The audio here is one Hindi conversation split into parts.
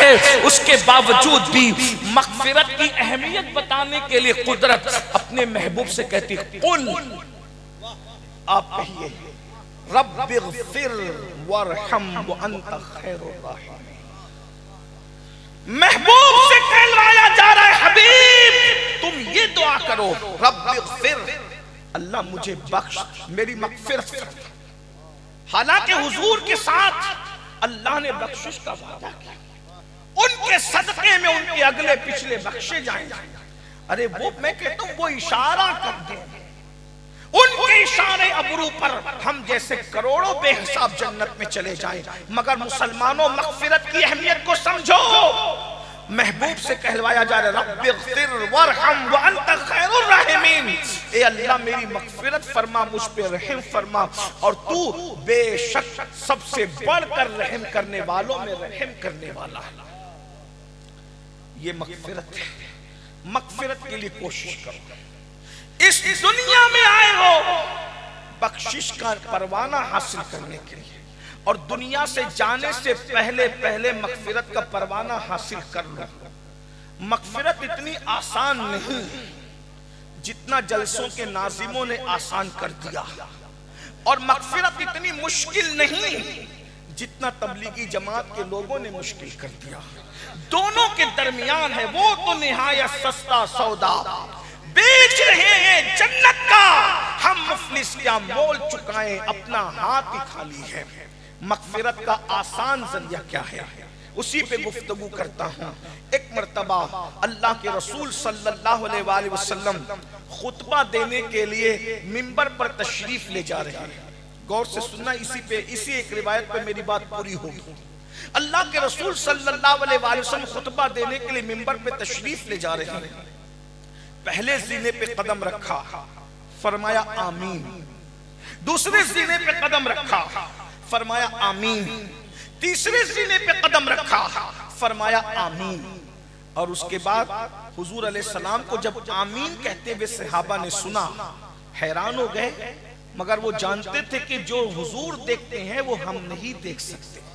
है, उसके बावजूद भी मग़फ़िरत की अहमियत बताने के लिए कुदरत अपने महबूब से कहती है, कुल, आप कहिए, रब्बिग़फ़िर वरहम व अंत खैरुर राहिमीन। महबूब से कहलवाया जा रहा है, हबीब तुम ये दुआ करो, रब्बिग़फ़िर, अल्लाह मुझे बख्श, मेरी मग़फ़िरत कर। हालांकि हुजूर के साथ अल्लाह ने बख्शिश का वादा किया, उनके सदक़े में उनके अगले पिछले बख्शे जाएंगे। अरे वो मैं कहता हूं, वो इशारा कर दे, उनके इशारे अबरू पर हम जैसे करोड़ों बेहिसाब जन्नत में चले जाएं। मगर मुसलमानों, मग़फ़िरत की अहमियत को समझो। महबूब से कहलवाया जा रहा है, रब्बिग़फ़िर वरहम व अंत खैरुर राहिमीन। ए अल्लाह मेरी मग़फ़िरत फरमा, मुझ पे रहम फरमा, और तू बेशक सबसे बढ़कर रहम करने वालों में रहम करने वाला है। ये मग़फ़िरत है। मग़फ़िरत के लिए कोशिश करो। इस दुनिया में आए हो बख्शिश का परवाना हासिल करने के लिए, और दुनिया से जाने से पहले पहले मग़फ़िरत का परवाना हासिल कर लो। मग़फ़िरत इतनी आसान नहीं जितना जलसों के नाज़िमों ने आसान कर दिया, और मग़फ़िरत इतनी मुश्किल नहीं जितना तबलीगी जमात के लोगों ने मुश्किल कर दिया। दोनों के दरमियान है। वो तो निहायत सस्ता सौदा बेच रहे हैं जन्नत का, हम मुफलिस क्या मोल चुकाएं, अपना हाथ ही खाली है। मग़फ़िरत का आसान जरिया क्या है, उसी पे गुफ्तगू करता हूँ। एक मर्तबा अल्लाह के रसूल सल्लल्लाहु अलैहि वसल्लम खुतबा देने के लिए मिंबर पर तशरीफ ले जा रहे हैं। गौर से सुनना, इसी एक रिवायत पे मेरी बात पूरी होगी। अल्लाह के रसूल सल्लल्लाहु अलैहि वसल्लम खुतबा देने के लिए मिंबर पे तशरीफ ले जा रहे हैं। पहले जीने पे कदम रखा, फरमाया आमीन। दूसरे जीने पे कदम रखा, फरमाया आमीन। तीसरे जीने पे कदम रखा, फरमाया आमीन। और उसके बाद हुजूर अलैहिस्सलाम को जब आमीन कहते हुए सहाबा ने सुना, हैरान हो गए। मगर वो जानते थे कि जो हुजूर देखते हैं वो हम नहीं देख सकते।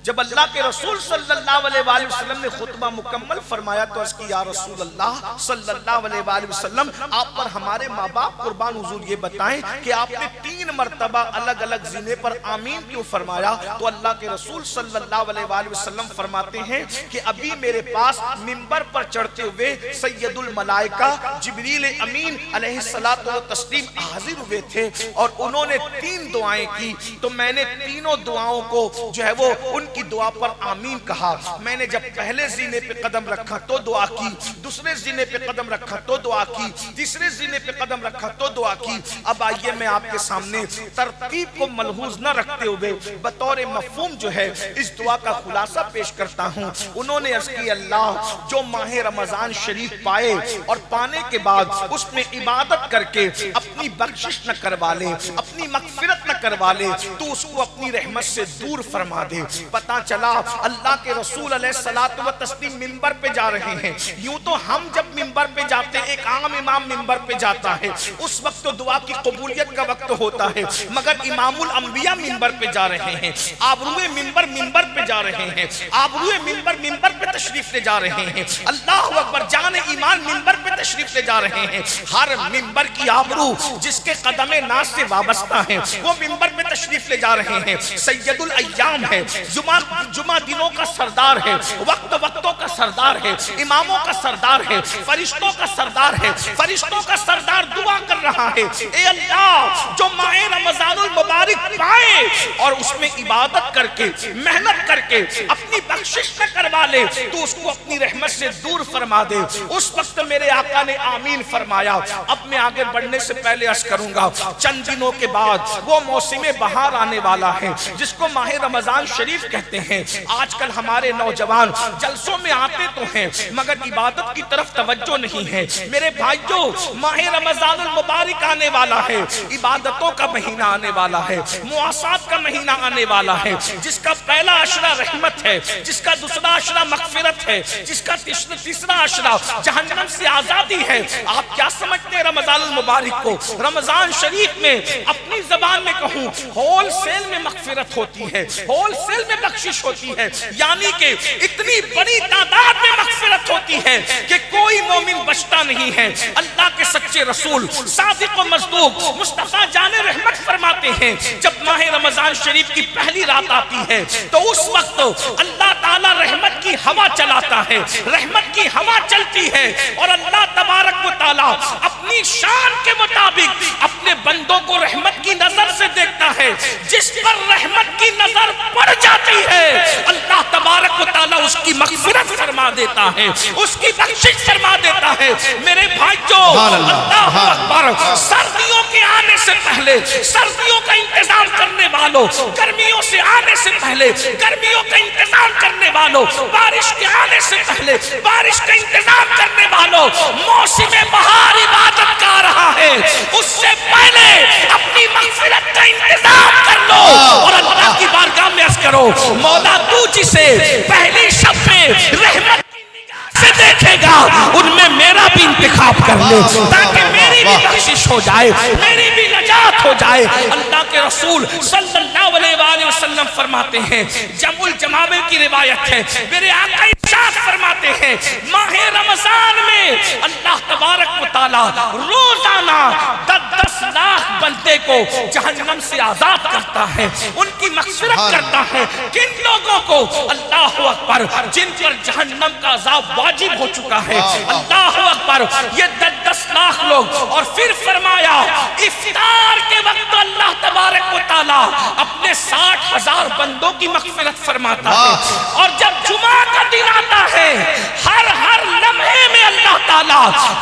जब अल्लाह के रसूल सल्लल्लाहु अलैहि वसल्लम ने खुतबा मुकम्मल फरमाया तो अर्ज़ की, या रसूल अल्लाह सल्लल्लाहु अलैहि वसल्लम, आप पर हमारे माँ बाप कुर्बान, हुजूर ये बताएं कि आपने 3 मरतबा अलग अलग ज़िने पर आमीन क्यों फरमाया? तो अल्लाह के रसूल सल्लल्लाहु अलैहि वसल्लम फरमाते हैं कि अभी मेरे पास मिंबर पर चढ़ते हुए सैयदुल मलाइका जिब्रील अमीन अलैहिस्सलातु व तस्लीम हाजिर हुए थे, और उन्होंने 3 दुआएं की। तो मैंने तीनों दुआओं को जो है वो उनकी दुआ पर आमीन कहा। मैंने जब पहले जीने पे कदम रखा तो दुआ की, दूसरे जीने पे कदम रखा तो दुआ की, तीसरे जीने पे कदम रखा तो दुआ की। अब आइए मैं आपके सामने तरतीब को मलहूज न रखते हुए बतौर मफहूम जो है इस दुआ का खुलासा पेश करता हूँ। उन्होंने अर्ज़ की, अल्लाह जो माह रमजान शरीफ पाए और पाने के बाद उसमें इबादत करके अपनी बख्शिश न करवा ले, अपनी मग़फ़िरत न करवा ले, तो उसको अपनी रहमत से दूर फरमा दे। पता चला अल्लाह के रसूल अलैहिस्सलातु व तस्लीम मिंबर पे जा रहे हैं। यूं तो हम जब मिंबर पे जाते हैं, एक आम इमाम मिंबर पे जाता है, उस वक्त तो दुआ की कबूलियत का वक्त होता है। मगर इमामुल अंबिया मिंबर पे जा रहे हैं, आबरूए मिंबर पे जा रहे हैं, आबरूए मिंबर पे तशरीफ ले जा रहे हैं। अल्लाह अकबर, जाने ईमान मिंबर पे तशरीफ ले जा रहे हैं। हर मिंबर की आबरू जिसके कदमे नाज से वाबस्ता है वो मिंबर पे तशरीफ ले जा रहे हैं। सैयदुल अय्याम है, जुमा दिनों का सरदार है, वक्तों का सरदार है, इमामों का सरदार है, फरिश्तों का सरदार है। फरिश्तों का सरदार दुआ कर रहा है, ए अल्लाह जो माह रमजानुल मुबारक पाए और उसमें इबादत करके मेहनत करके अपनी बख्शिश न करवा ले, तो उसको अपनी रहमत से दूर फरमा दे। उस वक्त मेरे आका ने आमीन फरमाया। अब मैं आगे बढ़ने से पहले अर्ज करूंगा, चंद दिनों के बाद वो मौसम बहार आने वाला है जिसको माह रमजान शरीफ कहते हैं। आजकल हमारे नौजवान जलसों में आते तो हैं मगर इबादत की तरफ तवज्जो नहीं है। मेरे भाइयों, माह रमजानुल मुबारक आने वाला है, इबादतों का महीना आने वाला है, मुआसात का का महीना आने वाला है, जिसका पहला अशरा रहमत है, जिसका दूसरा अशरा मगफिरत है, जिसका तीसरा अशरा जहन्नम से आजादी है। आप क्या समझते हैं रमजान मुबारक को? रमजान शरीफ में अपनी जबान में कहूं, होलसेल में मगफिरत होती है, होलसेल में बख्शिश होती है, यानी कि इतनी बड़ी तादाद में मगफिरत होती है कि कोई मोमिन बचता नहीं है। अल्लाह के सच्चे रसूल सादिक व मस्दूक मुस्तफा जाने रहमत फरमाते हैं, जब माह रमजान शरीफ की पहली रात आती है तो उस वक्त अल्लाह ताला रहमत की हवा चलाता है, रहमत की हवा चलती है और अल्लाह तबारक व ताला अपनी शान के मुताबिक अपने बंदों को रहमत की नजर से देखता है। जिस पर रहमत की नजर पड़ जाती है अल्लाह तबारक व ताला उसकी मग़फ़िरत फरमा देता है, उसकी बख्शिश फरमा देता है। मेरे भाइयों, अल्लाह अकबर, सर्दियों के आने से पहले सर्दियों का इंतजाम करने वालों, गर्मियों से आने से पहले गर्मियों का इंतजाम करने वालों, बारिश के आने से पहले बारिश का इंतजाम करने वालों, मौसम बहार इबादत का आ रहा है, उससे पहले अपनी मग़फ़िरत का इंतजाम कर लो और अल्लाह की बारगाह में अर्ज़ करो, मौला तू जिसे पहली शब में रहमत से देखेगा उनमें मेरा भी इंतखाब कर ले, ताकि मेरी भी बख्शिश हो जाए, मेरी भी नजात हो जाए। अल्लाह के रसूल सल्लल्लाहु अलैहि वसल्लम फरमाते हैं, जमुल जमामे की रिवायत है, मेरे आका इरशाद फरमाते हैं, माह रमजान में अल्लाह तबारक व तआला रोजाना 10 लाख बंदे को जहन्नम से आजाद करता है, उनकी मग़फ़िरत करता है। किन लोगों को? अल्लाह अकबर, जिन पर जहन्नम का अज़ाब वाजिब हो चुका है। अल्लाह अकबर, ये 10 लाख लोग। और फिर फरमाया इफ्तार के वक्त अल्लाह तबारक व तआला अपने 60,000 बंदों की मग़फ़िरत फरमाता है। और जब जुमा का दिन आता है, हर लम्हे में अल्लाह ताला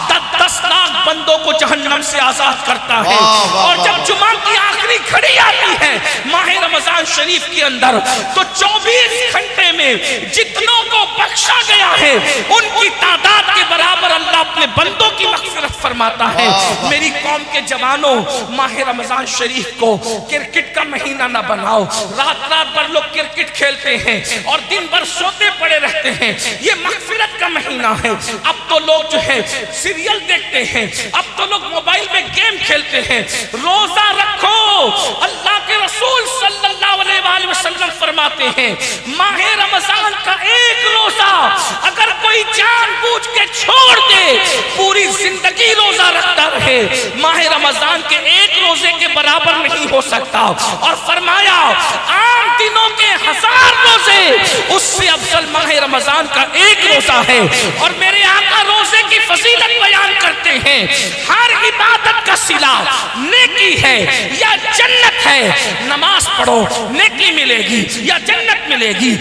10 लाख बंदों को जहन्नम से आजाद करता है। और जब जुमा की आखिरी घड़ी आती है माह रमजान शरीफ के अंदर, तो 24 घंटे में जितनों को बख्शा गया है उनकी तादाद के बराबर अल्लाह अपने बंदों की मग़फ़िरत फरमाता है। मेरी कौम के जवानों, माह रमजान शरीफ को क्रिकेट का महीना ना बनाओ। रात भर लोग क्रिकेट खेलते हैं और दिन भर सोते पड़े रहते हैं। ये मग़फ़िरत का महीना है। अब तो लोग जो है सीरियल देखते हैं, अब तो लोग मोबाइल में गेम खेलते हैं। रोजा रखो। अल्लाह के रसूल सल्लल्लाहु अलैहि वसल्लम फरमाते हैं, माह रमजान का एक रोजा अगर कोई जानबूझ के छोड़ दे, पूरी जिंदगी रोजा रखता रहे, माह रमजान के एक रोजे के बराबर नहीं हो सकता। और फरमाया आम दिनों के 1000 रोजे, उससे अफजल माह रमजान का एक रोजा है। और मेरे आका रोजे की फजीलत बयान करते हैं, हर इबादत का सिला नेकी है या जन्नत है। नमाज पढ़ो नेकी मिलेगी या जन्नत मिलेगी,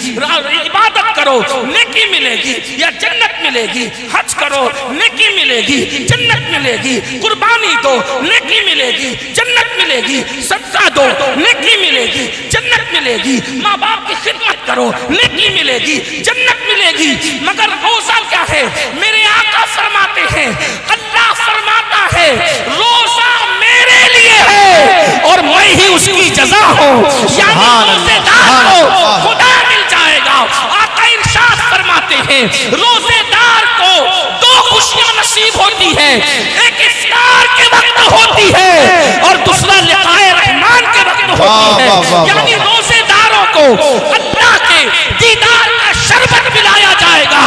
इबादत करो नेकी मिलेगी या जन्नत मिलेगी, हज करो नेकी मिलेगी जन्नत मिलेगी, कुर्बानी दो नेकी मिलेगी जन्नत मिलेगी, सदका दो नेकी मिलेगी जन्नत मिलेगी, माँ बाप की खिदमत करो नेकी मिलेगी जन्नत मिलेगी। मगर रोजा क्या है? मेरे आका फरमाते हैं, अल्लाह फरमाता है रोजा मेरे लिए है और मैं ही उसकी जज़ा हूँ, यानी रोजेदार को खुदा मिल जाएगा। आका इरशाद फरमाते हैं, रोजेदार को 2 खुशियां नसीब होती है, एक इफ्तार के वक्त होती है और दूसरा लिक़ाए रहमान के वक्त होती है। यानी रोजेदारों को अल्लाह के दीदार का शरबत पिलाया जाएगा।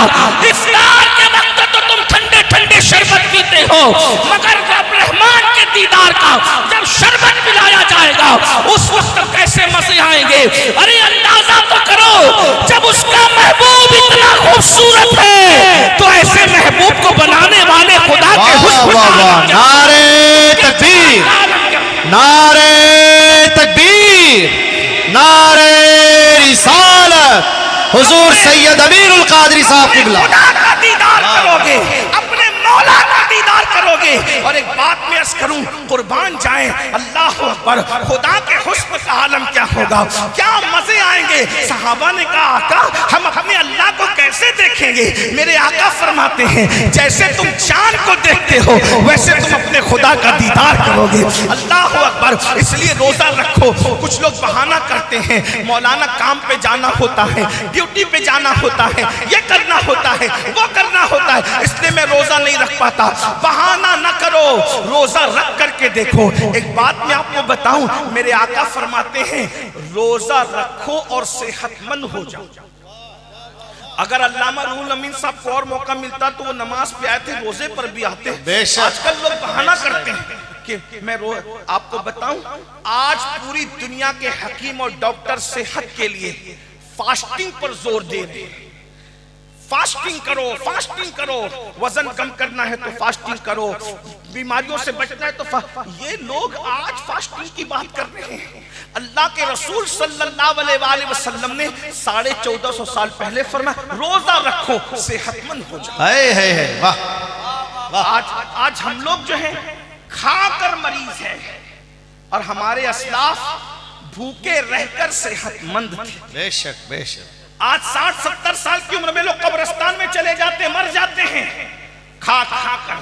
इफ्तार के वक्त तो तुम ठंडे ठंडे शरबत पीते हो, मगर रब रहमान के दीदार का जब शरबत पिलाया जाएगा उस वक्त कैसे मजे आएंगे। अरे अंदाजा तो करो, जब उसका महबूब इतना खूबसूरत है तो ऐसे महबूब को बनाने वाले खुदा के नारे तकबीर, नारे तकबीर, नारे रिसालत, हुजूर सैयद अमीरुल कादरी साहब किबला। खुदा का दीदार करोगे, अपने मौला का दीदार करोगे। और एक बात मैं अर्ज़ करूं, कुर्बान जाए अल्लाह अकबर, खुदा के हुस्न का आलम क्या होगा, क्या मजे आएंगे। सहाबा ने कहा, आका हम अपने अल्लाह को कैसे देखेंगे? देखेंगे। मेरे आका फरमाते हैं जैसे तुम चांद को देखते हो वैसे तुम अपने खुदा का दीदार करोगे। अल्लाह अकबर। इसलिए रोजा रखो। कुछ लोग बहाना करते हैं, मौलाना काम पे जाना होता है, ड्यूटी पे जाना होता है, ये करना होता है, वो करना होता है, इसलिए मैं रोजा नहीं रख पाता। बहाना ना करो, रोजा रख करके देखो। एक बात मैं आपको बताऊं, मेरे आका फरमाते हैं रोजा रखो और सेहतमंद हो जाओ। अगर अल्लामा रूहुल अमीन साहब को और मौका मिलता तो वो नमाज पे आए थे, रोजे पर भी आते। आजकल लोग बहाना करते हैं कि मैं आपको बताऊं, आज पूरी दुनिया के हकीम और डॉक्टर सेहत के लिए फास्टिंग पर जोर दे रहे हैं। फास्टिंग करो, फास्टिंग करो, वजन कम करना है तो फास्टिंग करो, बीमारियों से बचना है तो ये लोग आज फास्टिंग की बात कर रहे हैं। अल्लाह के रसूल सल्लल्लाहु अलैहि वसल्लम ने 1450 साल पहले फरमाया रोजा रखो सेहतमंद हो जाओ। वाह। आज हम लोग जो है खाकर मरीज है और हमारे अस्लाफ भूखे रहकर सेहतमंद थे। बेशक बेशक। आज 60-70 साल की उम्र में लोग कब्रिस्तान में चले जाते हैं, मर जाते हैं खा खा कर,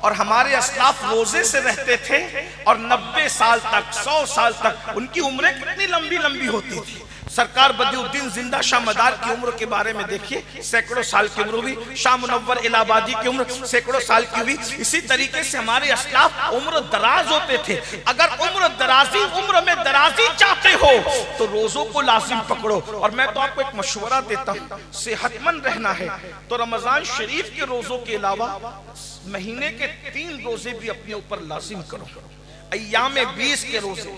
और हमारे अस्लाफ रोजे से रहते थे और 90 साल तक 100 साल तक उनकी उम्रें कितनी लंबी लंबी होती थी। सरकार बदिउद्दीन जिंदा शाह मदार की उम्र के बारे में देखिए, सैकड़ों साल की उम्र हुई। शाह मुनव्वर इलाहाबादी की उम्र सैकड़ों साल की हुई। इसी तरीके से हमारे अस्लाफ उम्र दराज होते थे। अगर उम्र में दराजी चाहते हो तो रोजों को लाजिम पकड़ो। और मैं तो आपको एक मशवरा देता हूँ, सेहतमंद रहना है तो रमजान शरीफ के रोजों के अलावा महीने के 3 रोजे भी अपने ऊपर लाजिम करो। अय्याम 20 के रोजे,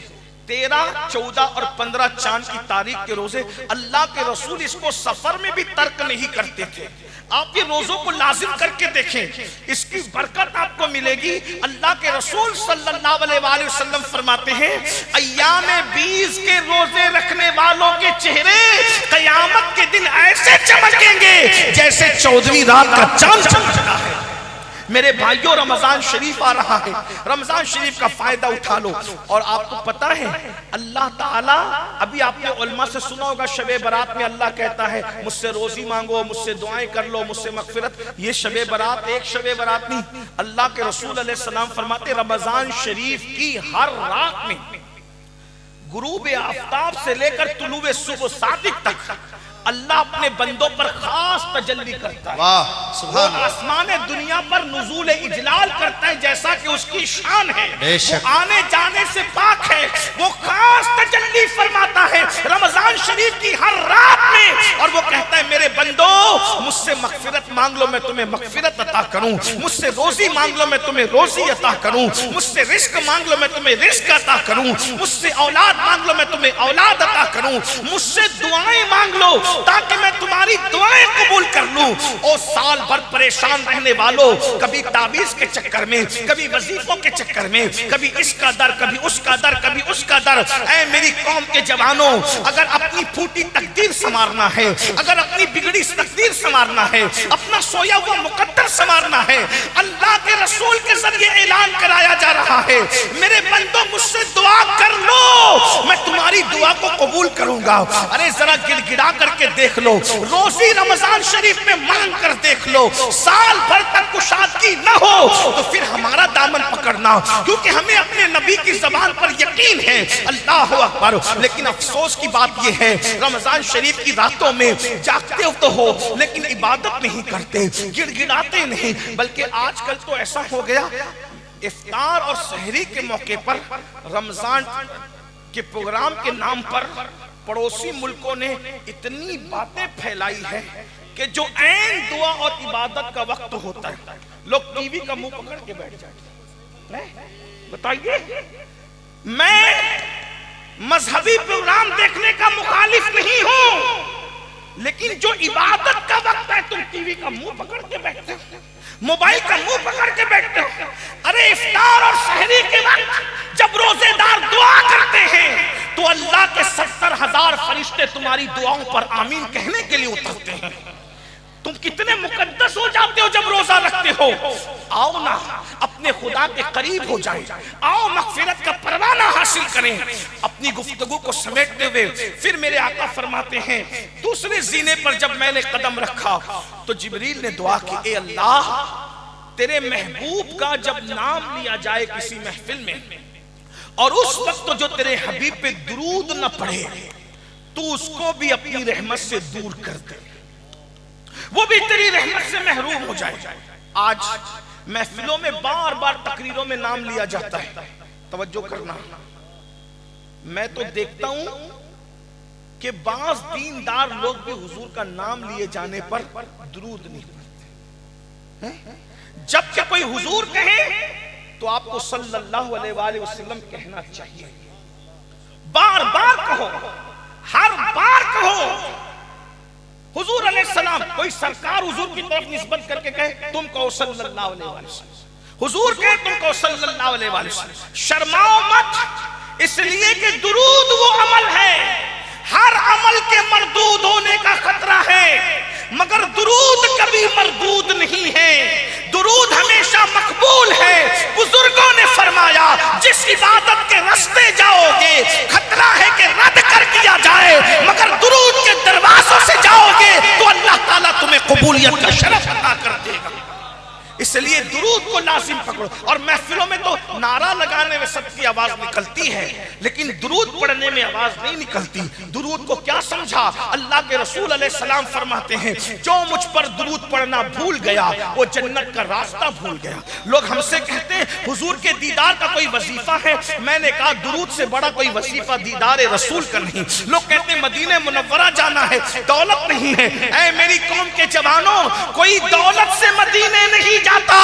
13, 14 और 15 चांद की तारीख के रोजे। अल्लाह के रसूल इसको सफर में भी तर्क नहीं करते थे। आप ये रोजों को लाजिम करके देखें, इसकी बरकत आपको मिलेगी। अल्लाह के रसूल सल्लल्लाहु अलैहि वसल्लम फरमाते हैं अय्याम 20 के रोजे रखने वालों के चेहरे कयामत के दिन ऐसे चमकेंगे जैसे 14वीं रात का चांद चमकता है। मेरे भाइयों, रमजान शरीफ आ रहा है, रमजान शरीफ का फायदा उठा लो। और आपको पता है अल्लाह ताला, अभी आपने उलमा से सुना होगा शबे बरात में अल्लाह कहता है मुझसे रोजी मांगो, मुझसे दुआएं कर लो, मुझसे मगफिरत। ये शबे बरात एक शबे बरात नहीं, अल्लाह के रसूल अलैहि सलाम फरमाते रमजान शरीफ की हर रात में गुरूब आफताब से लेकर तुलुए सुबह सादिक तक अल्लाह अपने बंदों पर खास तजल्ली करता है। वाह, सुभान अल्लाह। आसमान दुनिया पर नुज़ूल इजलाल करता है जैसा कि उसकी शान है। वो आने जाने से पाक है, वो खास तजल्ली फरमाता है रमजान शरीफ की हर रात में। और वो कहता है मेरे बंदो मुझसे मगफिरत मांग लो, मैं तुम्हें मगफिरत अता करूं। मुझसे रोजी मांग लो, मैं तुम्हें रोजी अता करूं। मुझसे रिस्क मांग लो, मैं तुम्हें रिस्क अता करूं। मुझसे औलाद मांग लो, मैं तुम्हें औलाद अता करूं। मुझसे दुआएं मांग लो ताकि मैं तुम्हारी दुआएं कबूल कर लूं। ओ साल भर परेशान रहने वालों, कभी ताबीज के चक्कर में, कभी वजीफों के चक्कर में, कभी इसका दर, कभी उसका दर, कभी उसका दर। ऐ मेरी कौम के जवानों, अगर अपनी फूटी तकदीर संवारना है, अगर अपनी बिगड़ी तकदीर संवारना है, अपना सोया हुआ मुकद्दर संवारना है, अल्लाह के रसूल के जरिए ऐलान कराया जा रहा है मेरे बंदों मुझसे दुआ कर लो, मैं तुम्हारी दुआ को कबूल करूंगा। अरे जरा गिड़गिड़ा करके देख लो, रोजी रमजान शरीफ में मांग कर देख लो। साल भर तक कुशादगी न हो तो फिर हमारा दामन पकड़ना, क्योंकि हमें अपने नबी की जबान पर यकीन है। अल्लाह अकबर। लेकिन अफसोस की बात यह है रमजान शरीफ की रातों में जागते तो हो लेकिन इबादत नहीं करते, गिड़गिड़ाते नहीं। बल्कि आजकल तो ऐसा हो गया इफ्तार और सहरी के मौके पर रमजान के प्रोग्राम के नाम पर पड़ोसी मुल्कों ने इतनी बातें फैलाई है कि जो ऐन दुआ और इबादत का वक्त होता है लोग टीवी का मुंह पकड़ के बैठ जाते हैं। बताइए, मैं मजहबी प्रोग्राम देखने का मुखालिफ नहीं हूं, लेकिन जो इबादत का वक्त है तुम टीवी का मुंह पकड़ के बैठते हो, मोबाइल का मुंह पकड़ के बैठते हो। अरे इफ्तार और सहरी के वक्त जब रोजेदार दुआ करते हैं तो अल्लाह के 70,000 फरिश्ते तुम्हारी दुआओं पर आमीन कहने के लिए उतरते हैं। तुम कितने मुकद्दस हो जाते हो जब रोजा रखते चाहते हो, आओ ना अपने खुदा के करीब हो जाए, आओ मग़फ़िरत का परवाना हासिल करें। अपनी गुफ्तगू को समेटते हुए फिर मेरे आका फरमाते हैं, दूसरे ज़ीने पर जब मैंने कदम रखा तो जिब्रील ने दुआ की, ए अल्लाह, तेरे महबूब का जब नाम लिया जाए किसी महफिल में और उस वक्त जो तेरे हबीब पे दुरूद न पढ़े, तू उसको भी अपनी रहमत से दूर कर दे, वो भी तेरी रहमत से महरूम हो जाए। आज महफिलों में बार बार तकरीरों में नाम लिया जाता है, तवज्जो करना, मैं तो देखता हूं कि बाज़ दीनदार लोग भी हुजूर का नाम लिए जाने पर दुरूद नहीं पढ़ते। जबकि कोई हुजूर कहे तो आपको सल्लल्लाहु अलैहि वसल्लम कहना चाहिए। बार बार कहो, हर बार कहो हुजूर अलैहिस्सलाम। कोई सरकार हुजूर की तरफ निस्बत करके कहे तुम कहो सल्लल्लाहु अलैहि वसल्लम, हुजूर कहे तुम कहो सल्लल्लाहु अलैहि वसल्लम। शर्माओ मत, इसलिए कि दुरूद वो अमल है, हर अमल के मरदूद होने का खतरा है, मगर दुरूद कभी मरदूद नहीं है, दुरूद हमेशा मकबूल है। बुजुर्गों ने फरमाया, जिस इबादत के रास्ते जाओगे खतरा है कि रद्द कर दिया जाए, मगर दुरूद के दरवाजों से जाओगे तो अल्लाह ताला तुम्हें कबूलियत का शरफ अता कर देगा। इसलिए दुरूद को लाजिम पकड़ो। और महफिलों में तो नारा लगाने में सबकी आवाज निकलती है, लेकिन दुरूद पढ़ने में आवाज नहीं निकलती। दुरूद को क्या समझा? अल्लाह के रसूल अलैहिस्सलाम फरमाते हैं, जो मुझ पर दुरूद पढ़ना भूल गया वो जन्नत का रास्ता भूल गया। लोग हमसे कहते हैं हुजूर के दीदार का कोई वजीफा है, मैंने कहा दुरूद से बड़ा कोई वजीफा दीदार रसूल का नहीं। लोग कहते हैं मदीने मुनव्वरा जाना है, दौलत नहीं है। ऐ मेरी कौम के जवानों, कोई दौलत से मदीने नहीं जाता,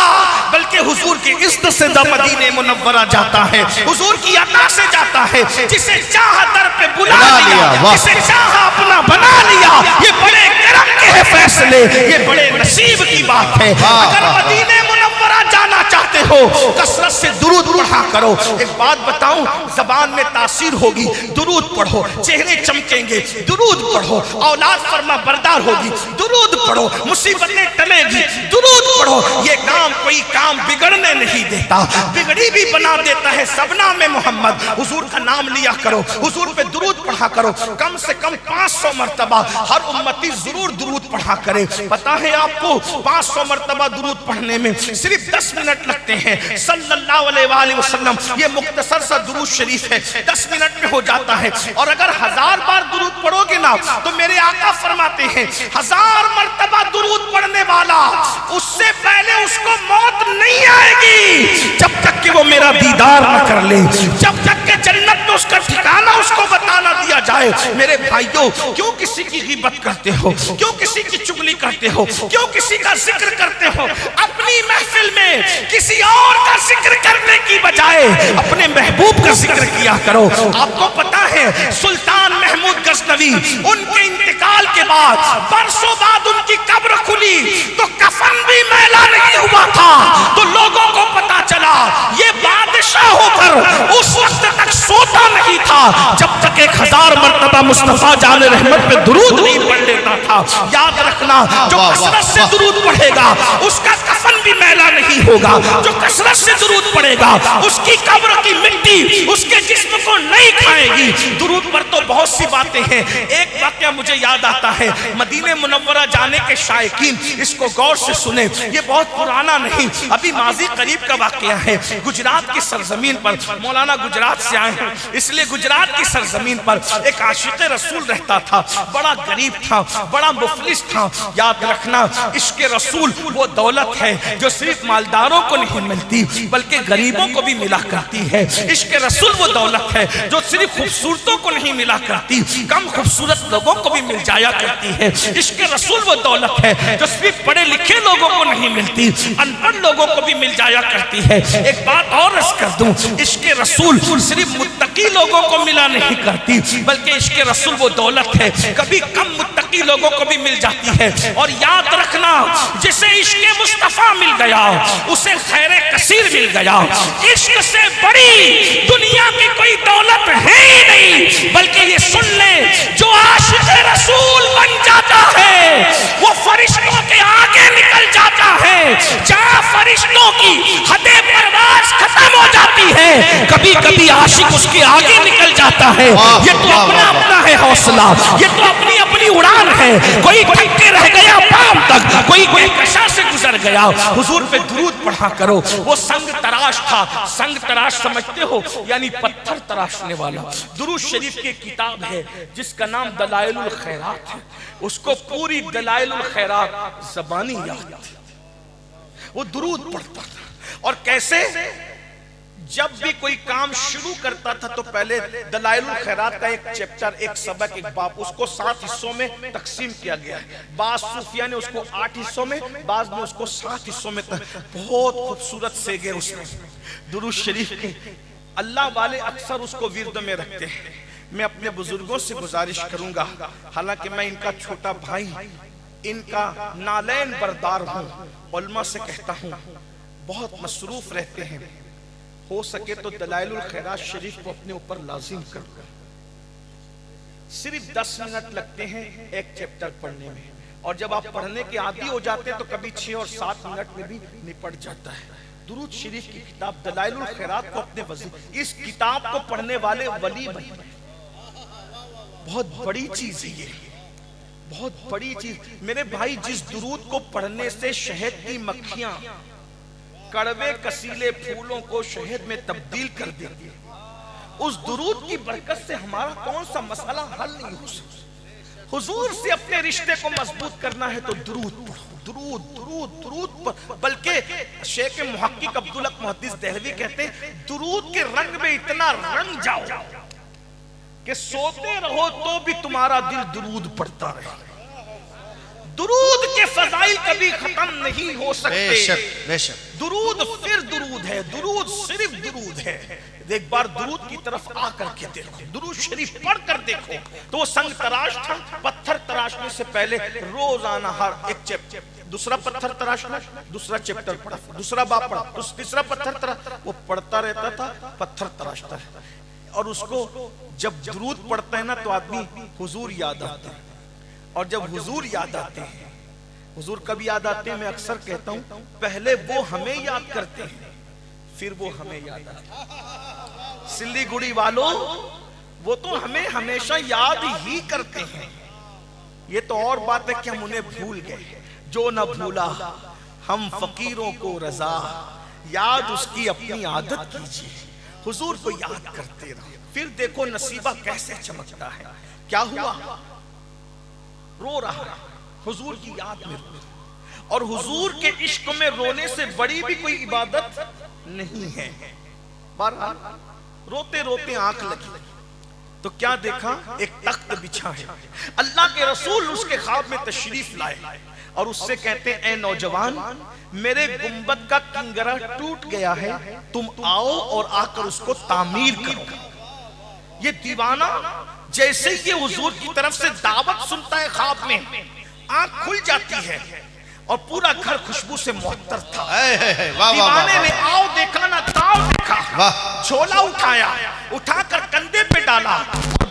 बल्कि हुजूर की इज्जत से मदीने मुनव्वरा जाता है, हुजूर की अता से जाता है। जिसे चाहा दर पे बुला लिया, जिसे चाहा अपना बना लिया, ये बड़े करम के हैं फैसले, ये बड़े नसीब की बात है। अगर मदीने मुनव्वरा जाना चाहते हो, कसरत से दुरूद पढ़ा करो। एक बात बताऊं, जबान में तासीर होगी, दुरूद पढ़ो, चेहरे चमकेंगे, दुरूद पढ़ो, औलाद फरमा बरदार होगी, दुरूद पढ़ो, मुसीबतें टलेंगी, दुरूद पढ़ो। ये काम कोई काम बिगड़ने नहीं देता, बिगड़ी भी बना देता है। सबना में मोहम्मद, हुजूर का नाम लिया करो, हुजूर पे दुरूद पढ़ा करो, कम से कम 500 मर्तबा हर उम्मती जरूर दुरूद पढ़ा करे। पता है आपको 500 मर्तबा दुरूद पढ़ने में सिर्फ 10 मिनट लगते हैं। सल्लल्लाहु अलैहि वसल्लम, ये मुख्तसर सा दुरूद शरीफ है, 10 मिनट में हो जाता है। और अगर 1000 बार दुरूद पढ़ोगे ना तो मेरे आका फरमाते हैं 1000 मर्तबा दुरूद पढ़ने वाला, उससे पहले उसको मौत नहीं आएगी जब तक कि वो मेरा दीदार न कर ले, जब तक कि जन्नत में उसका ठिकाना उसको बताना दिया जाए। मेरे भाइयों, क्यों किसी की ग़ीबत करते हो, क्यों किसी की चुगली करते हो, क्यों किसी का जिक्र करते हो? अपनी महफिल में किसी और का जिक्र करने की बजाय अपने महबूब का जिक्र किया करो। आपको पता है सुल्तान महमूद गजनवी, उनके इंतकाल के बाद बरसों बाद उनकी कब्र खुली तो कफन भी मैला नहीं हुआ था। तो लोगों को पता चला ये बादशाह होकर उस वक्त तक सोता नहीं था जब तक 1000 मर्तबा मुस्तफा जान रहमत पे दुरूद नहीं पढ़ लेता था। याद रखना, जो कसरत से दुरूद पढ़ेगा उसका कफन भी मैला नहीं होगा, जो कसरत से दुरूद पढ़ेगा उसकी कब्र की मिट्टी उसके जिस्म को नहीं खाएगी। दुरूद पर तो बहुत सी बातें हैं। एक वाकया मुझे याद आता है, मदीने मुनव्वरा जाने के शायकीन इसको गौर से सुने, ये बहुत पुराना नहीं, अभी माजी करीब का वाकया है। गुजरात की सरजमीन पर, मौलाना गुजरात से आए हैं इसलिए गुजरात की सरजमीन पर एक आशिक़ रसूल रहता था, बड़ा गरीब था, बड़ा मुफलिस था। याद रखना, इश्क़ रसूल वो दौलत है जो सिर्फ मालदारों को नहीं मिलती बल्कि गरीबों को भी मिला करती है। इश्क़ रसूल वो दौलत है जो सिर्फ खूबसूरतों को नहीं मिला करती, कम खूबसूरत लोगों को भी मिल जाया करती है। इश्क़ रसूल वो दौलत है जो सिर्फ पढ़े लिखे लोगों को नहीं मिलती, अनपढ़ लोगों को भी मिल जाया करती है। एक बात और अर्ज़ कर दूं, इश्क़ रसूल सिर्फ मुत्तकी लोगों को मिला नहीं करती बल्कि इश्क़ रसूल वो दौलत है कभी कम मुत्तकी लोगों को भी मिल जाती है। और याद रखना, जिसे इश्क़ मुस्तफ़ा मिल गया उसे खैर कसीर मिल गया। इश्क़ से बड़ी दुनिया की कोई दौलत है ही नहीं। बल्कि ये सुन ले, जो आशिक़ रसूल बन जाता है वो फरिश्तों के आगे निकल जाता है। जहाँ कभी कभी आशिक उसके आगे निकल जाता है। ये तो अपना अपना है हौसला, ये तो अपनी अपनी उड़ान है। कोई थक के रह गया पाम तक, कोई कशा से गुजर गया। हुजूर पे दुरूद पढ़ा करो। वो संग तराश था। संग तराश समझते हो, यानी पत्थर तराशने वाला। दुरूद शरीफ की किताब है जिसका नाम दलाइलुल खैरात है। उसको पूरी दलाइलुल खैरात ज़बानी याद थी। वो दुरूद पढ़ता था। और कैसे? जब भी कोई काम शुरू करता था तो पहले दलाइलुल खैरात का एक चैप्टर, एक सबक, एक बाब, उसको 7 हिस्सों में तकसीम किया गया है। बाज सूफिया ने उसको 8 हिस्सों में, बाज ने उसको 7 हिस्सों में। बहुत खूबसूरत से गए उसमें दुरूद शरीफ के। अल्लाह वाले अक्सर उसको विर्द में रखते हैं। मैं अपने बुजुर्गों से गुजारिश करूंगा, हालांकि मैं इनका छोटा भाई, इनका नालैन बरदार हूँ, उलमा से कहता हूँ बहुत मसरूफ रहते हैं, हो सके तो दलाइलुल खैरात शरीफ को अपने ऊपर लाजिम करो। सिर्फ 10 मिनट लगते हैं एक चैप्टर पढ़ने में, और जब आप पढ़ने के आदी हो जाते हैं तो कभी 6 और 7 मिनट में भी निपट जाता है। दुरूद शरीफ की किताब दलाइलुल खैरात को अपने वजीफ, इस किताब को पढ़ने वाले वली बने। बहुत बड़ी चीज है ये, बहुत बड़ी चीज। मेरे भाई, जिस दुरूद को पढ़ने से शहद की मक्खियां कड़वे कसीले फूलों को शहद में तब्दील कर देती है, उस दुरूद की बरकत से हमारा कौन सा मसला हल नहीं हो सकता। हुजूर से अपने रिश्ते को मजबूत करना है तो दुरूद पढ़ो, दुरूद दुरूद दुरूद। बल्कि शेख मुहक्किक अब्दुल हक मुहद्दिस देहलवी कहते हैं, दुरूद के रंग में इतना रंग जाओ कि सोते रहो तो भी तुम्हारा दिल दुरूद पढ़ता रहे। दुरूद के फजाइल कभी खत्म नहीं हो सकते। बेशक बेशक। दुरूद फिर दुरूद है, दुरूद सिर्फ दुरूद है। एक बार दुरूद की तरफ आकर के देखो, दुरूद शरीफ पढ़ कर देखो। तो वो संग तराश था। पत्थर तराशने से पहले रोजाना हर एक चैप्टर, दूसरा पत्थर तराशना, दूसरा चैप्टर पढ़ा, दूसरा बाब पढ़ा, तीसरा पत्थर तराश, वो पढ़ता रहता था, पत्थर तराशता है। और उसको जब दुरूद पढ़ता है ना तो आदमी हुजूर याद आता है। और जब हुजूर याद आते हैं, हुजूर कब याद आते हैं? मैं अक्सर कहता हूं, पहले वो हमें याद करते हैं, फिर वो हमें याद आते हैं। सिल्लीगुड़ी वालों, वो तो हमें हमेशा याद ही करते हैं। ये तो और बात है कि हम उन्हें भूल गए। जो न भूला हम फकीरों को रजा, याद उसकी अपनी आदत कीजिए। हुजूर को याद करते रहो, फिर देखो नसीबा कैसे चमकता है। क्या हुआ? रो रहा, हुजूर की याद में रो। और हुजूर के इश्क में रोने से बड़ी भी कोई इबादत नहीं है। बहरहाल रोते रोते आंख लगी तो क्या देखा? एक तख्त बिछा है। अल्लाह के रसूल उसके ख्वाब में तशरीफ लाए और उससे कहते, ऐ नौजवान, मेरे गुंबद का किंगरा टूट गया है, तुम आओ और आकर उसको तामीर करो। ये दीवाना जैसे ही ये हुजूर की तरफ से दावत सुनता है, ख्वाब में आंख खुल जाती है और पूरा घर खुशबू से मुअत्तर था। दीवाने ने आओ देखा ना ताओ देखा, झोला उठाया, उठाकर कंधे पे डाला,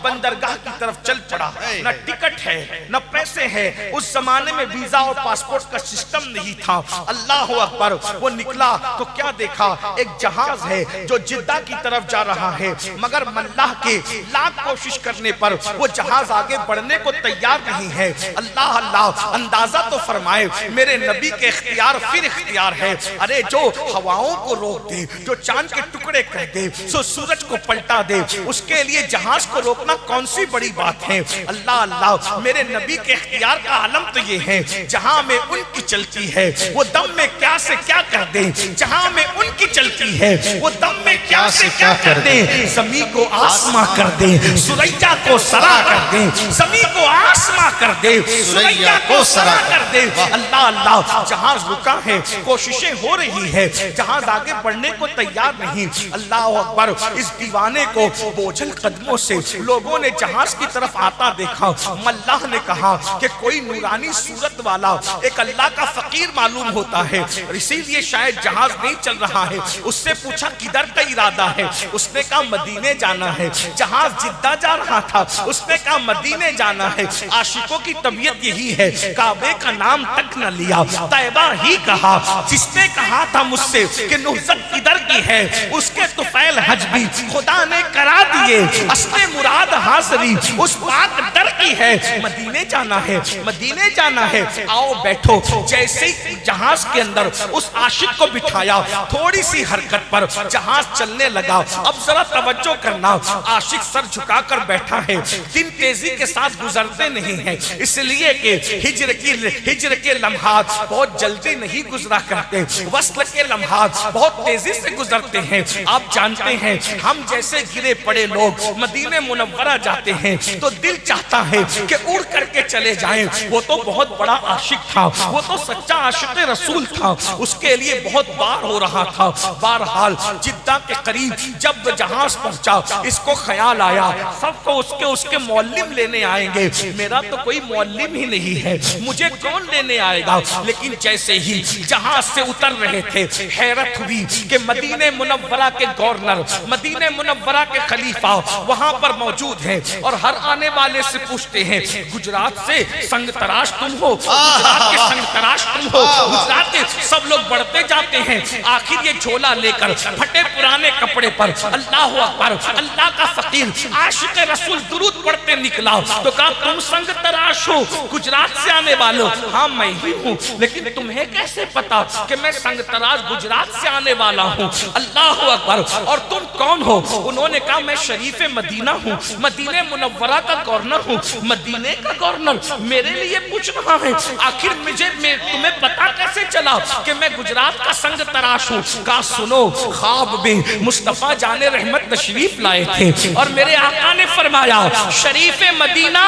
बंदरगाह की तरफ चल पड़ा। न टिकट है न पैसे है, उस जमाने में वीजा और पासपोर्ट का सिस्टम नहीं था। अल्लाह अकबर। वो निकला तो क्या देखा? एक जहाज है जो जिद्दा की तरफ जा रहा है, मगर मल्लाह के लाख कोशिश करने पर वो जहाज आगे बढ़ने को तैयार नहीं है। अल्लाह अल्लाह, अंदाजा तो फरमाए, मेरे नबी के इख्तियार फिर इख्तियार है। अरे जो हवाओं को रोक दे, जो चांद के टुकड़े कर दे, जो सूरज को पलटा दे, उसके लिए जहाज को रोकना कौन सी बड़ी बात है। अल्लाह अल्लाह, मेरे नबी के इख्तियार का आलम तो ये है, जहां में उनकी चलती है वो दम में क्या से क्या कर दे। जहां में उनकी चलती है वो दम में क्या से क्या कर दे। ज़मीन को आसमां कर दे, सुरैया को सरा कर दे। ज़मीन को आसमां कर दे, सुरैया को सरा कर दे। अल्लाह अल्लाह, जहाज रुका है, कोशिशें हो रही है, जहाज आगे बढ़ने को तैयार नहीं। अल्लाह अकबर। इस दीवाने को बोझल कदमों से लोगों ने जहाज की तरफ आता देखा। मल्लाह ने कहा कि कोई नूरानी सूरत वाला एक अल्लाह का फकीर मालूम होता है, इसीलिए शायद जहाज नहीं चल रहा है। उससे पूछा किधर का इरादा है? उसने कहा मदीने जाना है। जहाज जिद्दा जा रहा था, उसने कहा मदीने जाना है। आशिकों की तबीयत यही है, काबे का नाम तक न लिया, तैबा ही कहा। जिसने कहा था मुझसे कि नुहज़त किधर की है, उसके तुफैल हज भी खुदा ने करा दिए। असले मुराद हाज़री उस पाक दर की है। मदीने जाना है, मदीने जाना है, आओ बैठो। जैसे ही जहाज के अंदर उस आशिक को बिठाया, थोड़ी सी हरकत पर जहाज चलने लगा। अब जरा तवज्जो करना, आशिक सर झुकाकर बैठा है। दिन तेजी के साथ गुजरते नहीं है, इसलिए कि हिज्र के लम्हात बहुत जल्दी नहीं गुजरा करते, वस्ल के लम्हात बहुत तेजी से गुजरते हैं। आप जानते हैं, हम जैसे गिरे पड़े लोग मदीने मुनव्वरा जाते हैं तो दिल चाहता है कि उड़ करके चले जाएं। वो तो बहुत बड़ा आशिक था, वो तो सच्चा आशिक रसूल था, उसके लिए बहुत बार हो रहा था। बहरहाल जिद्दा के करीब जब जहाज पहुंचा, इसको ख्याल आया सबको उसके मौलिम लेने आएंगे। मेरा तो कोई मौलिम ही नहीं है, मुझे कौन लेने आएगा। लेकिन जैसे ही जहाज से उतर रहे थे, हैरत हुई कि मदीने मुनव्वरा के गवर्नर, मदीने मुनव्वरा के खलीफा वहां पर मौजूद हैं और हर आने वाले से पूछते हैं, गुजरात से संग तराश तुम हो, गुजरात के संग तराश तुम हो। गुजरात के सब लोग बढ़ते जाते हैं। आखिर ये झोला लेकर फटे पुराने कपड़े पर अल्लाह अकबर, अल्लाह का फकीर आशिक रसूल दुरूद पढ़ते निकला। तो कहा, तुम संग तराश हो, गुजरात से आने वाले? हाँ मैं ही हूँ, लेकिन तुम्हें कैसे पता कि मैं संग तराश गुजरात से आने वाला हूँ? अल्लाह अकबर। और तुम कौन हो? उन्होंने कहा, मैं शरीफ मदीना हूँ, मदीने मुनव्वरा का गवर्नर हूँ। मदीने का गवर्नर मेरे लिए पूछ रहा है? आखिर तुम्हें पता कैसे चला कि मैं गुजरात का संग तराश हूँ? कहा, सुनो, ख्वाब में मुस्तफा जाने रहमत तशरीफ लाए थे और मेरे आका ने फरमाया, शरीफ मदीना,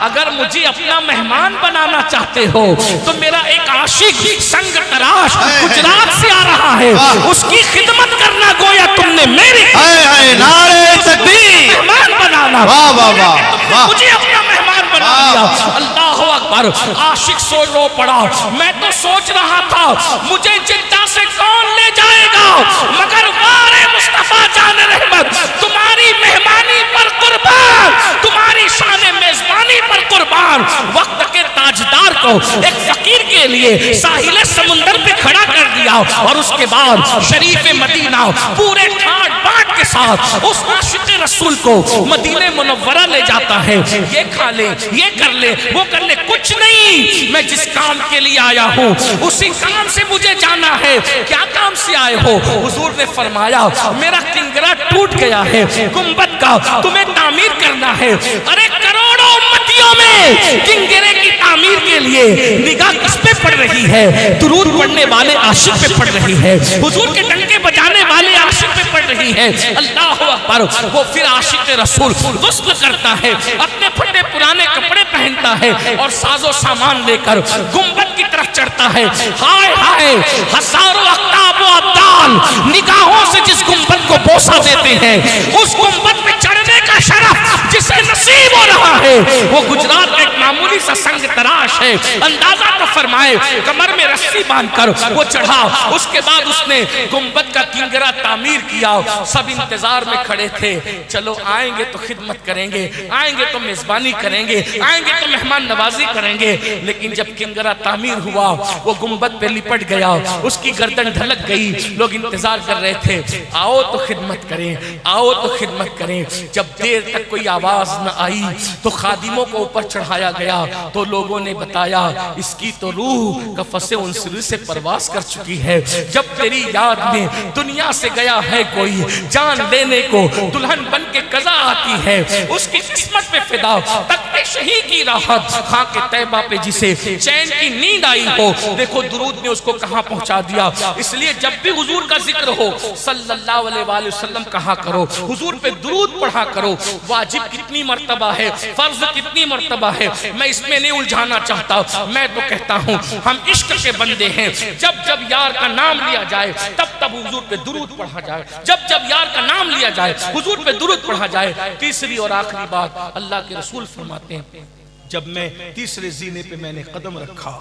अगर मुझे अपना मेहमान बनाना चाहते हो तो मेरा एक आशिक संग तराश गुजरात से आ रहा है, उसकी खिदमत करना गोया तुमने मेरी नारे तकबीर मेहमान बनाना। वाह वाह वाह, मुझे अपना मेहमान बना दिया। अल्लाह अकबर। आशिक सोच रो पड़ा, मैं तो सोच रहा था मुझे जिद्दा से कौन ले जाएगा, मगर वारे मुस्तफा जाने रहमत, तुम्हारी मेहमानी पर कुर्बान, तुम्हारी शान मेजबानी पर कुर्बान। वक्त के ताजदार को एक फकीर के लिए साहिल समुंदर पे खड़ा कर दिया और उसके बाद शरीफ मदीना पूरे ठाट बाट के साथ उस आशिक रसूल को मदीने मुनव्वरा ले जाता है। ये खा ले, ये कर ले, वो कर ले, कुछ नहीं, मैं जिस काम के लिए आया हूँ उसी काम से मुझे जाना है। क्या काम से आए हो? हुजूर ने फरमाया, मेरा किंगरा टूट गया है, गुंबद का तुम्हें तामीर करना है। अरे करोड़ों उम्मतियों में किंगरे की तामीर के लिए निगाह किस पे पड़ रही है? दुरूद पढ़ने वाले आशिक पे पड़ रही है, हुजूर के डंके बजाने वाले आशिक पे पड़ रही है। अल्लाह अकबर। वो फिर आशिक रसूल गुस्ल करता है, अपने फटे पुराने कपड़े पहनता है और साजो सामान लेकर गुंबद की तरफ चढ़ता है। हाय हाय, हजारों अख्ताब व अब्दाल निगाहों से जिस गुंबद को बोसा देते हैं, उस गुंबद पे चढ़ने का शरफ जिसे नसीब हो रहा है, वो गुजरात का एक मामूली सा संग तराश है। अंदाजा तो फरमाए, कमर में रस्सी बांधकर वो चढ़ा। उसके बाद उसने गुंबद का किंगरा तामीर किया। सब इंतजार में खड़े थे, चलो आएंगे तो खिदमत करेंगे, आएंगे तो मेजबानी करेंगे, आएंगे तो मेहमान नवाजी करेंगे। लेकिन जब किंगरा तामीर हुआ, वो गुंबद पे लिपट गया, उसकी गर्दन ढलक गई। लोग इंतजार कर रहे थे, आओ तो खिदमत करें, आओ तो खिदमत करें। जब देर तक कोई आवाज न आई तो खादिमों को ऊपर चढ़ाया गया। तो लोगों ने बताया, इसकी तो रूह कफसे उनसरी से परवास कर चुकी है। जब तेरी याद में दुनिया से गया है कोई, जान लेने को दुल्हन बन के कजा आती है, उसकी किस्मत पे फिदा तख्ते शहीद की राहत, खां के तैबा पे जिसे चैन की नींद आई हो। देखो दुरूद ने उसको कहां पहुंचा दिया। इसलिए जब भी हुजूर का जिक्र हो सल्लल्लाहु अलैहि वसल्लम कहा करो, हुजूर पे दुरूद पढ़ा करो। वाजिब कितनी मर्तबा है, फर्ज कितनी मर्तबा है, मैं इसमें नहीं उलझाना चाहता। मैं तो कहता हूँ हम इश्क के बंदे हैं। जब जब यार का नाम लिया जाए तब तब हुजूर पे दुरूद पढ़ा जाए, जब जब यार का नाम लिया जाए हुजूर पे दुरूद पढ़ा जाए। तीसरी और आखिरी बात, अल्लाह के रसूल फरमाते हैं, जब मैं तीसरे जीने पे मैंने कदम रखा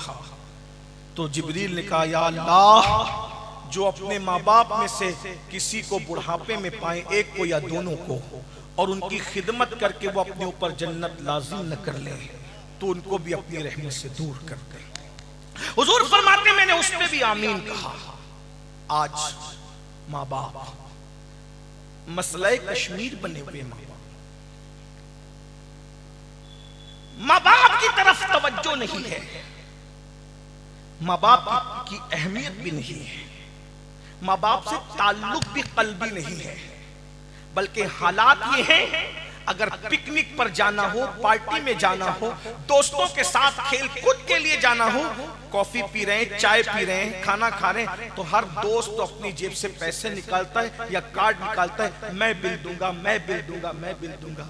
तो जिब्रील ने कहा, या अल्लाह, जो अपने माँ बाप में से किसी को बुढ़ापे में पाए, एक को या दोनों को, और उनकी खिदमत करके वो अपने ऊपर जन्नत लाजिम न कर ले, तो उनको भी अपनी रहमत से दूर कर दे। हुजूर फरमाते, मैंने उस पे भी आमीन कहा। आज माँ बाप, मसले कश्मीर बने हुए माँ बाप। माँ बाप की तरफ तवज्जो नहीं है, माँ बाप की अहमियत भी नहीं है, माँ बाप से ताल्लुक भी कल्बी नहीं है, बल्कि हालात ये हैं अगर पिकनिक पर जाना हो, पार्टी में जाना हो, दोस्तों के साथ खेल कूद के लिए जाना हो, कॉफी पी रहे हैं, चाय पी रहे हैं, खाना खा रहे हैं, तो हर दोस्त तो अपनी जेब से पैसे निकालता है या कार्ड निकालता है, मैं बिल दूंगा, मैं बिल दूंगा, मैं बिल दूंगा।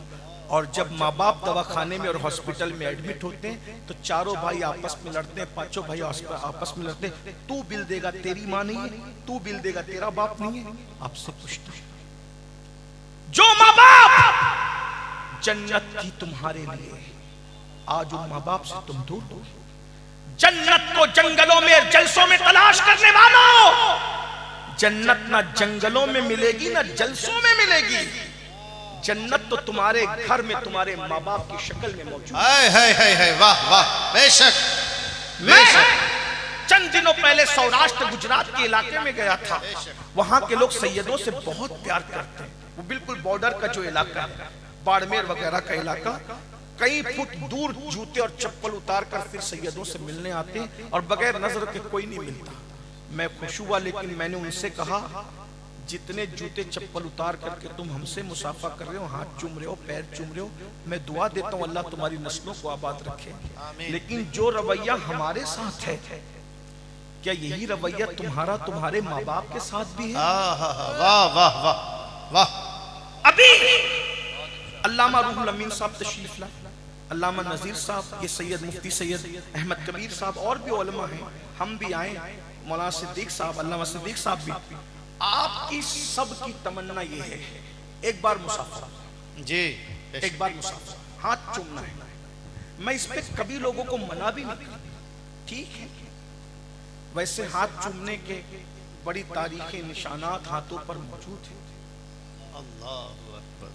और जब माँ बाप दवाखाने में और हॉस्पिटल में एडमिट होते हैं तो चारों भाई आपस में लड़ते हैं, पांचों भाई आपस में लड़ते हैं, तू बिल देगा, तेरी माँ नहीं है, तू बिल देगा, तेरा बाप नहीं है। आपसे पूछता हूं, जो माँ बाप जन्नत थी तुम्हारे लिए, आज उन माँ बाप से तुम दूर हो। जन्नत को जंगलों में जलसों में तलाश करने वालों, जन्नत ना जंगलों में मिलेगी ना जलसों में मिलेगी, जन्नत तो तुम्हारे घर में तुम्हारे माँ बाप की शक्ल में मौजूद है। वाह वाह, बेशक बेशक। चंद दिनों पहले सौराष्ट्र गुजरात के इलाके में गया था, वहां के लोग सैयदों से बहुत प्यार करते हैं। वो बिल्कुल बॉर्डर का जो इलाका है, बाड़मेर वगैरह का इलाका, कई फुट दूर जूते और चप्पल उतार कर फिर सैयदों से मिलने आते हैं और बगैर नजर के कोई नहीं मिलता। मैं खुश हुआ, लेकिन मैंने उनसे कहा, जितने जूते चप्पल उतार करके तुम हमसे मुसाफा कर रहे हो, हाथ चूम रहे हो, पैर चूम रहे हो, मैं दुआ देता हूँ अल्लाह तुम्हारी नस्लों को आबाद रखे। लेकिन जो रवैया हमारे साथ है, क्या यही रवैया तुम्हारा तुम्हारे माँ बाप के साथ भी है? वाह वाह वाह वाह। अभी अल्लामा रूहुल अमीन साहब तशरीफ लाए, अल्लामा नजीर साहब, ये सैयद मुफ्ती सैयद अहमद कबीर साहब और भी उलमा हैं, हम भी आए, मौलाना सिद्दीक साहब, अल्लामा सिद्दीक साहब भी। आपकी सबकी तमन्ना ये है, एक बार मुसाफा जी, एक बार मुसाफा, हाथ चूमना है। मैं इस पे कभी लोगों को मना भी नहीं करता, ठीक है। वैसे हाथ चूमने के बड़ी तारीखें, निशानात हाथों पर मौजूद है,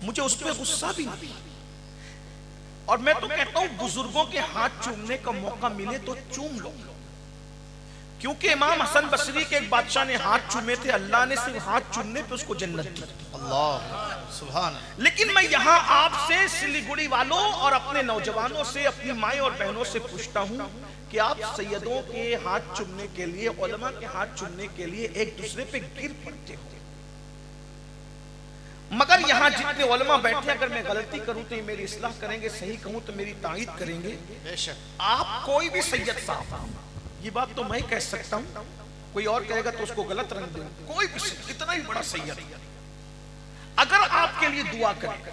मुझे उस पर गुस्सा भी नहीं। और मैं तो कहता हूं बुजुर्गों के हाथ चूमने का मौका मिले तो चूम लो, क्योंकि इमाम हसन बसरी के एक बादशाह ने हाथ चूमे थे, अल्लाह ने सिर्फ हाथ चूमने पे उसको जन्नत दी। अल्लाह सुभान। लेकिन मैं यहाँ आपसे, सिलीगुड़ी वालों और अपने नौजवानों से, अपनी माए और बहनों से पूछता हूँ कि आप सैयदों के हाथ चूमने के लिए, उलमा के हाथ चूमने के लिए एक दूसरे पे गिर पड़ते हो, मगर यहाँ जितने उलमा बैठे, अगर मैं गलती करूं तो ये मेरी इस्लाह करेंगे, सही कहूं तो मेरी तायीद करेंगे। बेशक। आप कोई भी सैयद साहब, ये बात तो मैं कह सकता हूं, कोई और कहेगा तो उसको गलत रंग देंगे, कोई भी कितना ही बड़ा सैयद अगर आपके लिए दुआ करे,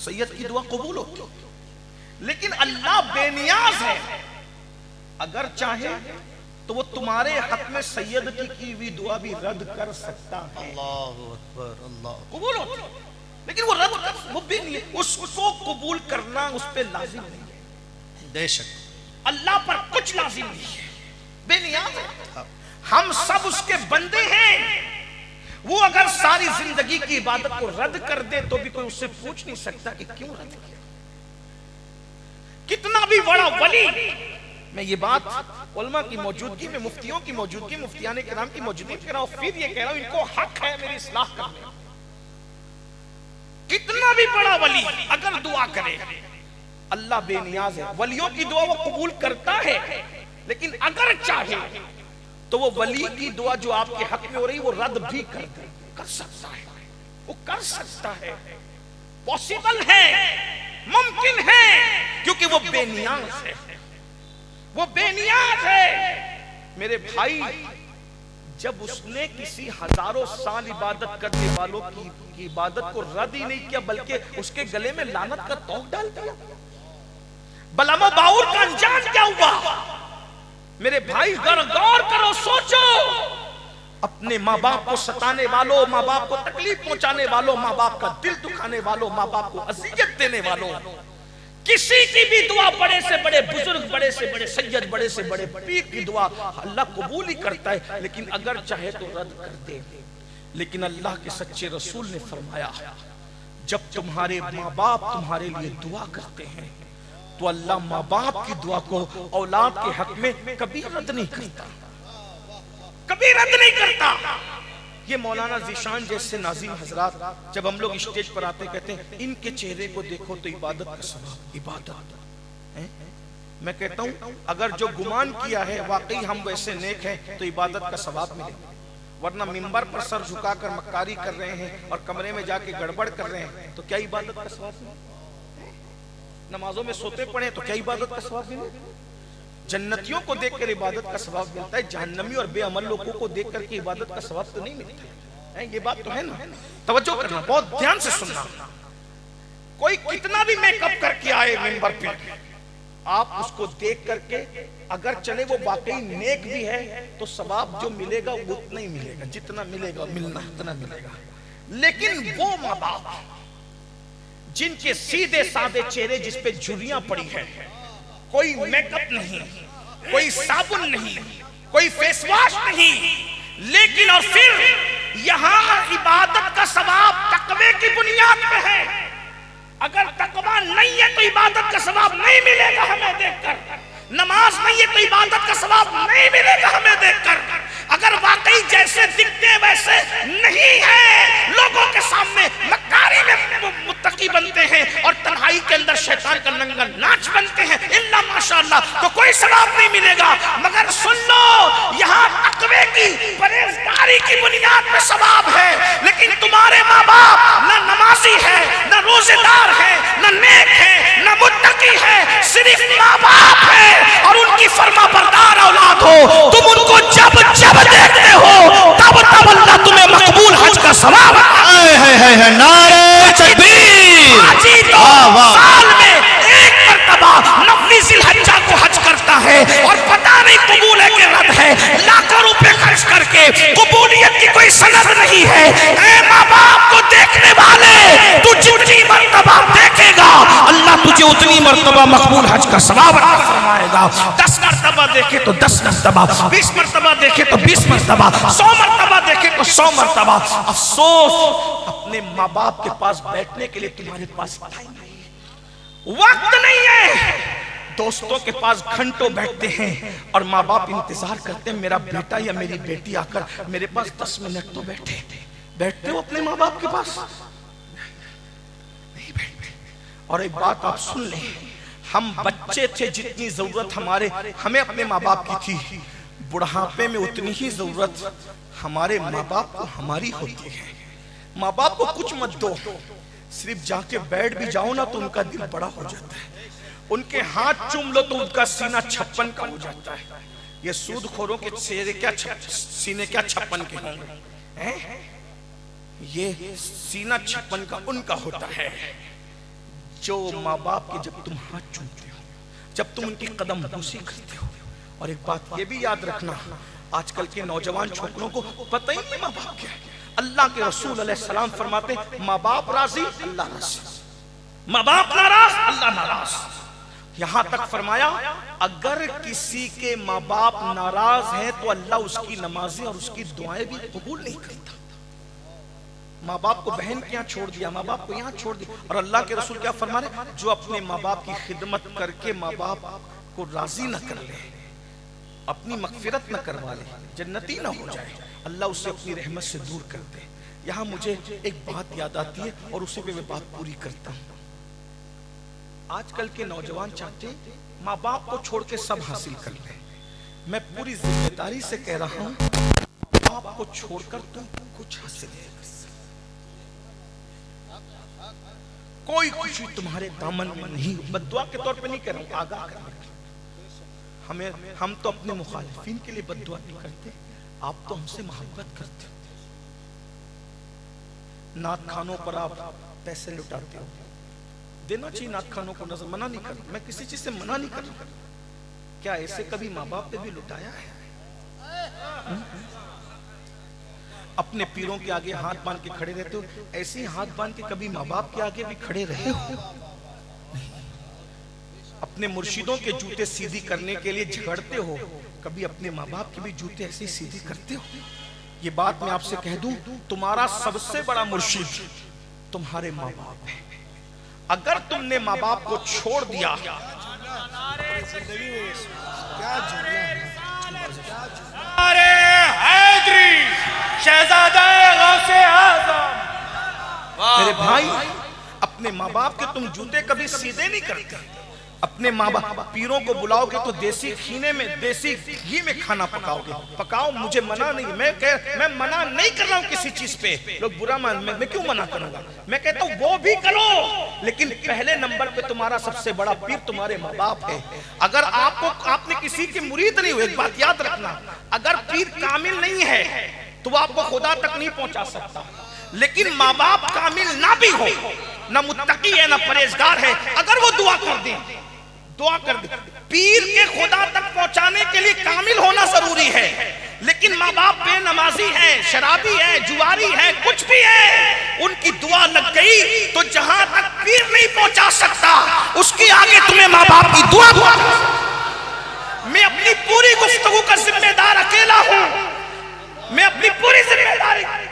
सैयद की दुआ कबूल होती, लेकिन अल्लाह बेनियाज है, अगर चाहे तो वो तुम्हारे हक में सैयद की हुई दुआ भी रद्द कर सकता है। अल्लाह अकबर, अल्लाह। कबूल होती, लेकिन वो रद्द कर, वो भी नहीं, उसको कबूल करना उस पे लाजिम नहीं है। बेशक। अल्लाह पर कुछ लाजिम नहीं है, बेनियाज है, हम सब उसके बंदे हैं। वो अगर सारी जिंदगी की इबादत को रद्द कर दे तो भी कोई उससे पूछ नहीं सकता कि क्यों रद्द किया। कितना भी बड़ा वली, मैं ये बात उलमा की मौजूदगी में, मुफ्तियों की मौजूदगी, मुफ्तियाने किराम की मौजूदगी में कह रहा हूं, फिर ये कह रहा हूं, इनको हक है मेरी इस्लाह करने। कितना भी बड़ा वली अगर दुआ करे, अल्लाह बेनियाज है, वलियों की दुआ वो कबूल करता है, लेकिन अगर चाहे तो वो वली की दुआ जो आपके हक में हो रही वो रद्द भी कर सकता है, वो कर सकता है, पॉसिबल है, मुमकिन है, क्योंकि वो बेनियाज है, वो बेनियाज है। मेरे भाई, जब उसने किसी हजारों साल इबादत करने वालों की इबादत को रद्द ही नहीं किया, बल्कि उसके गले में लानत का तोक डाल दिया, बलामा बाउर का अंजाम क्या हुआ? मेरे भाई गौर करो, सोचो, अपने माँ बाप को सताने वालों, माँ बाप को तकलीफ पहुंचाने वालों, माँ बाप का दिल दुखाने वालों, माँ बाप को अज़ियत देने वालों, किसी की भी दुआ, बड़े से बड़े बुजुर्ग, बड़े से बड़े सैयद, बड़े से बड़े पीर की दुआ अल्लाह कबूल ही करता है, लेकिन अगर चाहे तो रद्द कर दे। लेकिन अल्लाह के सच्चे रसूल ने फरमाया, जब तुम्हारे माँ बाप तुम्हारे लिए दुआ करते हैं तो अल्लाह माँ बाप की दुआ को औलाद के हक में कभी रद्द नहीं करता, कभी रद्द नहीं करता। ये मौलाना ज़ीशान जैसे नाज़िम हजरात जब हम लोग स्टेज पर आते कहते हैं इनके चेहरे को देखो तो इबादत का सवाब, इबादत है। मैं कहता हूं अगर जो गुमान किया है वाकई हम वैसे नेक हैं तो इबादत का सवाब मिलेगा, वरना मिंबर पर सर झुकाकर मक्कारी कर रहे हैं और कमरे में जाके गड़बड़ कर रहे हैं तो क्या इबादत का सवाब मिलेगा? नमाजों में सोते पड़े तो क्या इबादत का सवाब मिलेगा? जन्नतियों को देखकर इबादत का सवाब मिलता है, जहन्नमी और बेअमल लोगों को देख करके इबादत का सवाब तो नहीं मिलता है। ये बात तो है ना, तवज्जो करना, बहुत ध्यान से सुनना। कोई कितना भी मेकअप करके आए मिंबर पे, आप उसको देख करके अगर चले वो वाकई नेक भी है तो सवाब जो मिलेगा वो उतना ही मिलेगा, जितना मिलेगा मिलना उतना मिलेगा। लेकिन वो माँ बाप जिनके सीधे साधे चेहरे जिस पे झुर्रियां पड़ी है, कोई मेकअप नहीं, कोई साबुन नहीं, कोई फेस वॉश नहीं, लेकिन और फिर यहां इबादत का सवाब तकवे की बुनियाद पे है। अगर तकवा नहीं है तो इबादत का सवाब नहीं मिलेगा हमें देखकर। नमाज नहीं है तो इबादत का सवाब नहीं मिलेगा हमें देखकर। अगर वाकई जैसे दिखते हैं वैसे नहीं है, लोगों के सामने मक्कारी में मुत्तकी बनते हैं और तन्हाई के अंदर शैतान का नंगा नाच बनते हैं, इल्ला माशाअल्लाह, तो कोई सवाब नहीं मिलेगा। मगर सुन लो, यहाँ तकवे की परहेजगारी की बुनियाद पे सवाब है। लेकिन तुम्हारे माँ बाप न नमाजी है, न रोजेदार है, न नेक है, न मुत्तकी है, सिर्फ माँ बाप है और उनकी फर्मा बरदार औलाद हो। तुम उनको जब जब देखते हो तब तब अल्लाह तुम्हें मकबूल हज का सवाब है। नारे तकबीर। हाजी तो साल में एक मर्तबा नफली जिलहज्जा को हज करता है और पता नहीं कबूल है कि रद्द है, लाखों रुपए खर्च करके कबूलियत की कोई सनद नहीं है। ऐ माँ बाप को देखने वाले, तू जितनी मर्तबा देखेगा अल्लाह तुझे उतनी मर्तबा मकबूल हज का सवाब फरमाएगा। 10 मर्तबा देखे तो 10 मर्तबा, 20 मर्तबा देखे तो 20 मर्तबा, 100 मर्तबा देखे तो 100 मर्तबा। अफसोस अपने माँ बाप के पास बैठने के लिए तुम्हारे पास टाइम नहीं, वक्त नहीं है। दोस्तों के पास घंटों बैठते हैं और माँ बाप इंतजार करते हैं मेरा बेटा या मेरी बेटी आकर मेरे पास 10 मिनट तो बैठे। बैठते हो अपने माँ बाप के पास? नहीं बैठते। और एक बात आप सुन लें, हम बच्चे थे जितनी जरूरत हमें अपने माँ बाप की थी, बुढ़ापे में उतनी ही जरूरत हमारे माँ बाप को हमारी होती है। माँ बाप को कुछ मत दो, सिर्फ जाके बैठ भी जाओ ना तो उनका दिल बड़ा हो जाता है। उनके हाथ चूम लो तो उनका सीना 56 का हो जाता है। ये सूदखोरों के चेहरे क्या सीने क्या 56 के होंगे? ये सीना 56 का उनका होता है जो माँ बाप के जब तुम हाथ चूमते हो, जब तुम उनकी कदम बोसी करते हो। और एक बात ये भी याद रखना, आजकल के नौजवान छोकरों को पता ही नहीं माँ बाप क्या है। अल्लाह के रसूल अलैहिस्सलाम फरमाते माँ बाप राजी अल्लाह राजी, माँ बाप नाराज अल्लाह नाराज। यहां तक फरमाया अगर किसी के माँ बाप नाराज हैं तो अल्लाह उसकी नमाजें और उसकी दुआएं भी कबूल नहीं करता। माँ बाप को बहन के यहाँ छोड़ दिया, माँ बाप को यहाँ छोड़ दिया। और अल्लाह के रसूल क्या फरमा रहे, जो अपने माँ बाप की खिदमत करके माँ बाप को राजी न कर ले, अपनी मगफिरत न करवा ले, जन्नती न हो जाए, अल्लाह उसे अपनी रहमत से दूर कर दे। यहाँ मुझे एक बात याद आती है और उसी पे मैं बात पूरी करता हूँ। आजकल के नौजवान चाहते माँ बाप को छोड़ के सब हासिल कर ले। मैं पूरी जिम्मेदारी से कह रहा हूँ, बाप को छोड़कर तुम कुछ हासिल नहीं कर सकते। कोई खुशी तुम्हारे दामन में नहीं। बद्दुआ के तौर पे नहीं कह रहा हूँ, आगाह करने। हम तो अपने मुखालिफिन के लिए बद्दुआ नहीं करते, आप तो हमसे मोहब्बत करते हो। नात खानों पर आप पैसे लुटाते हो, देना चाहिए नात खानों को, नजर मना नहीं कर, मैं किसी चीज से मना नहीं कर रहा। क्या ऐसे कभी माँ बाप पे भी लुटाया है? अपने पीरों के आगे हाथ बांध के खड़े रहते हो, ऐसे ही हाथ बांध के कभी माँ बाप के आगे भी खड़े रहे हो? अपने मुर्शिदों के जूते सीधी करने के लिए झगड़ते हो, कभी अपने माँ बाप के भी जूते ऐसे ही सीधी करते हो? ये बात मैं आपसे कह दूं, तुम्हारा सबसे बड़ा मुर्शिद तुम्हारे माँ बाप है। अगर तुमने माँ बाप को छोड़ दिया, अरे हैदरी शहजादा गौसे आज़म। मेरे भाई, अपने माँ बाप के तुम जूते कभी सीधे नहीं करते। अपने माँ बाप पीरों को बुलाओगे तो देसी खीने में, देसी घी में खाना पकाओगे। पकाओ, मुझे मना नहीं, मैं मना नहीं कर रहा हूँ किसी चीज पे। लोग बुरा मान, मैं क्यों मना करूंगा? मैं कहता हूँ वो भी करो, लेकिन पहले नंबर पे तुम्हारा सबसे बड़ा पीर तुम्हारे माँ बाप है। अगर आपने किसी के मुरीद नहीं हुए, एक बात याद रखना, अगर पीर कामिल नहीं है तो वो आपको खुदा तक नहीं पहुंचा सकता। लेकिन माँ बाप कामिल ना भी हो, ना मुत्तकी है ना परहेजगार है, अगर वो दुआ कर दे, पीर के खुदा तक पहुंचाने के लिए कामिल होना जरूरी है। लेकिन माँ बाप बेनमाजी है, शराबी है, जुआरी है, कुछ भी है, उनकी दुआ लग गई तो जहां तक पीर नहीं पहुंचा सकता, उसके आगे तुम्हें माँ बाप की दुआ पहुंचा। मैं अपनी पूरी गुफ्तगू का जिम्मेदार अकेला हूं, मैं अपनी पूरी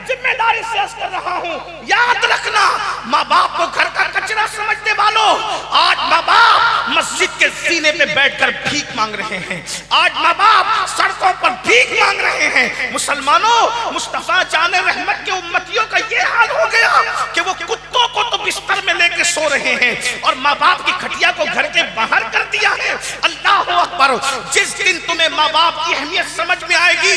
जिम्मेदारी से अर्ज कर रहा हूं। याद रखना, माँ बाप को घर का कचरा समझने वालों, आज माँ बाप मस्जिद के सीने पे बैठकर भीख मांग रहे हैं। आज माँ बाप सड़कों पर भीख मांग रहे हैं। मुसलमानों, मुस्तफा जाने रहमत के उम्मतियों का ये हाल हो गया कि वो कुत्तों को तो बिस्तर में लेके सो रहे हैं और माँ बाप की खटिया को घर के बाहर कर दिया है। अल्लाह अकबर। जिस दिन तुम्हें माँ बाप की अहमियत समझ में आएगी,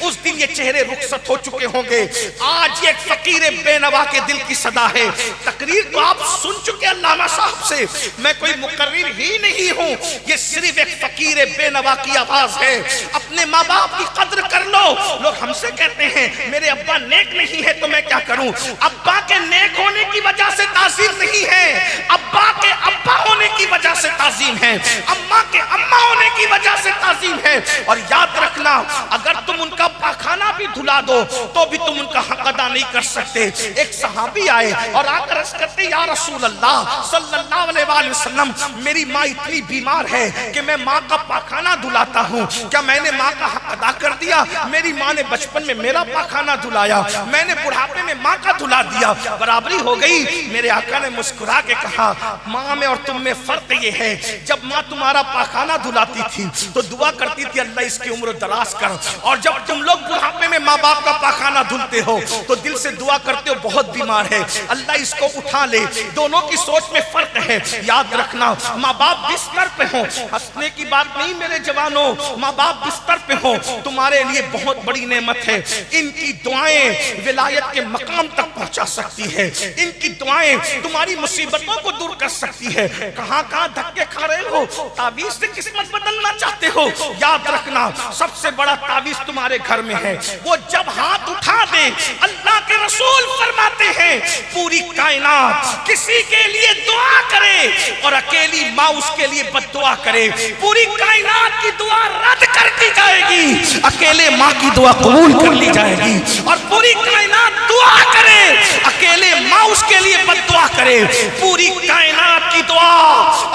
उस दिन ये चेहरे रुखसत हो चुके होंगे। आज ये फकीर बेनवा के दिल की सदा है। तकरीर तो आप सुन चुके अल्लामा साहब से, मैं कोई मुकर्रिर ही नहीं हूं, ये सिर्फ एक फकीर बेनवा की आवाज है। अपने माँ बाप की कद्र कर लो। लोग हमसे कहते हैं मेरे अब्बा नेक नहीं है तो मैं क्या करूं? अब्बा के नेक होने की वजह से ताजीम नहीं है, अब्बा के अब्बा होने की वजह से ताजीम है, अम्मा के अम्मा होने की वजह से ताजीम है। और याद रखना, अगर तुम उनका पाखाना भी धुला दो तो भी तुम उनका हक अदा नहीं कर सकते। एक सहाबी आए और आकर अर्ज करते, या रसूल अल्लाह सल्लल्लाहु अलैहि वसल्लम, मेरी माँ इतनी बीमार है कि मैं माँ का पाखाना धुलाता हूँ, क्या मैंने माँ का हक अदा कर दिया? मेरी माँ ने बचपन में मेरा पाखाना धुलाया, मैंने बुढ़ापे में माँ का धुला दिया, बराबरी हो गई। मेरे आका ने मुस्कुरा के कहा, माँ में और तुम में फर्क ये है, जब माँ तुम्हारा पाखाना धुलाती थी तो दुआ करती थी अल्लाह इसकी उम्र दराज कर, और जब तुम लोग बुढ़ापे में माँ बाप का पाखाना धुलते हो तो दिल से दुआ करते हो बहुत बीमार है, अल्लाह इसको उठा ले। दोनों की सोच में फर्क है। याद रखना, माँ बाप बिस्तर पे हो, हंसने की बात नहीं मेरे जवानों, माँ बाप बिस्तर पे हो, तुम्हारे लिए बहुत बड़ी नेमत है। इनकी दुआएं विलायत के मकाम तक पहुंचा सकती है, इनकी दुआएं तुम्हारी मुसीबतों को दूर कर सकती है। कहां कहां धक्के खा रहे हो, ताबीज से किस्मत बदलना चाहते हो, याद रखना सबसे बड़ा ताबीज तुम्हारे घर में है। वो जब हाथ उठा दे, अल्लाह के रसूल फरमाते हैं पूरी कायनात किसी के लिए दुआ करे और अकेली माँ उसके लिए बद्दुआ करे, पूरी कायनात की दुआ रद्द कर दी जाएगी, अकेले माँ की दुआ कबूल कर ली जाएगी। और पूरी कायनात दुआ करे, अकेले माँ उसके लिए बद्दुआ करे, पूरी कायनात की दुआ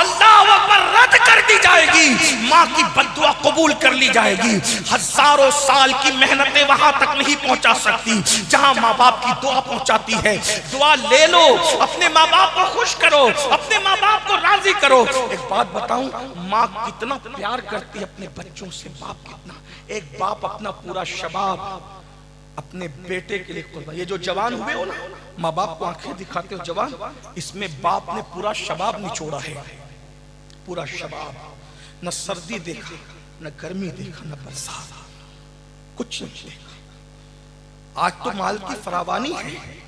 अल्लाह अकबर रद्द कर दी जाएगी, माँ की बद्दुआ कबूल कर ली जाएगी। हजारों साल की मेहनतें वहां तक नहीं पहुंचा सकती जहां माँ बाप की दुआ पहुंचाती है। दुआ ले लो, अपने माँ बाप को खुश करो, अपने माँ बाप को राजी करो। एक बात बताऊं, माँ कितना प्यार करती है अपने बच्चों से, बाप कितना। एक बाप अपना पूरा शबाब अपने बेटे के लिए कुर्बान। ये जो जवान हुए हो ना, माँ बाप को आंखें दिखाते हो जवान, इसमें बाप ने पूरा शबाब निचोड़ा है, पूरा शबाब। न सर्दी देखा, न गर्मी देखा, न बरसात, कुछ नहीं देखा। आज तो माल की फरावानी है,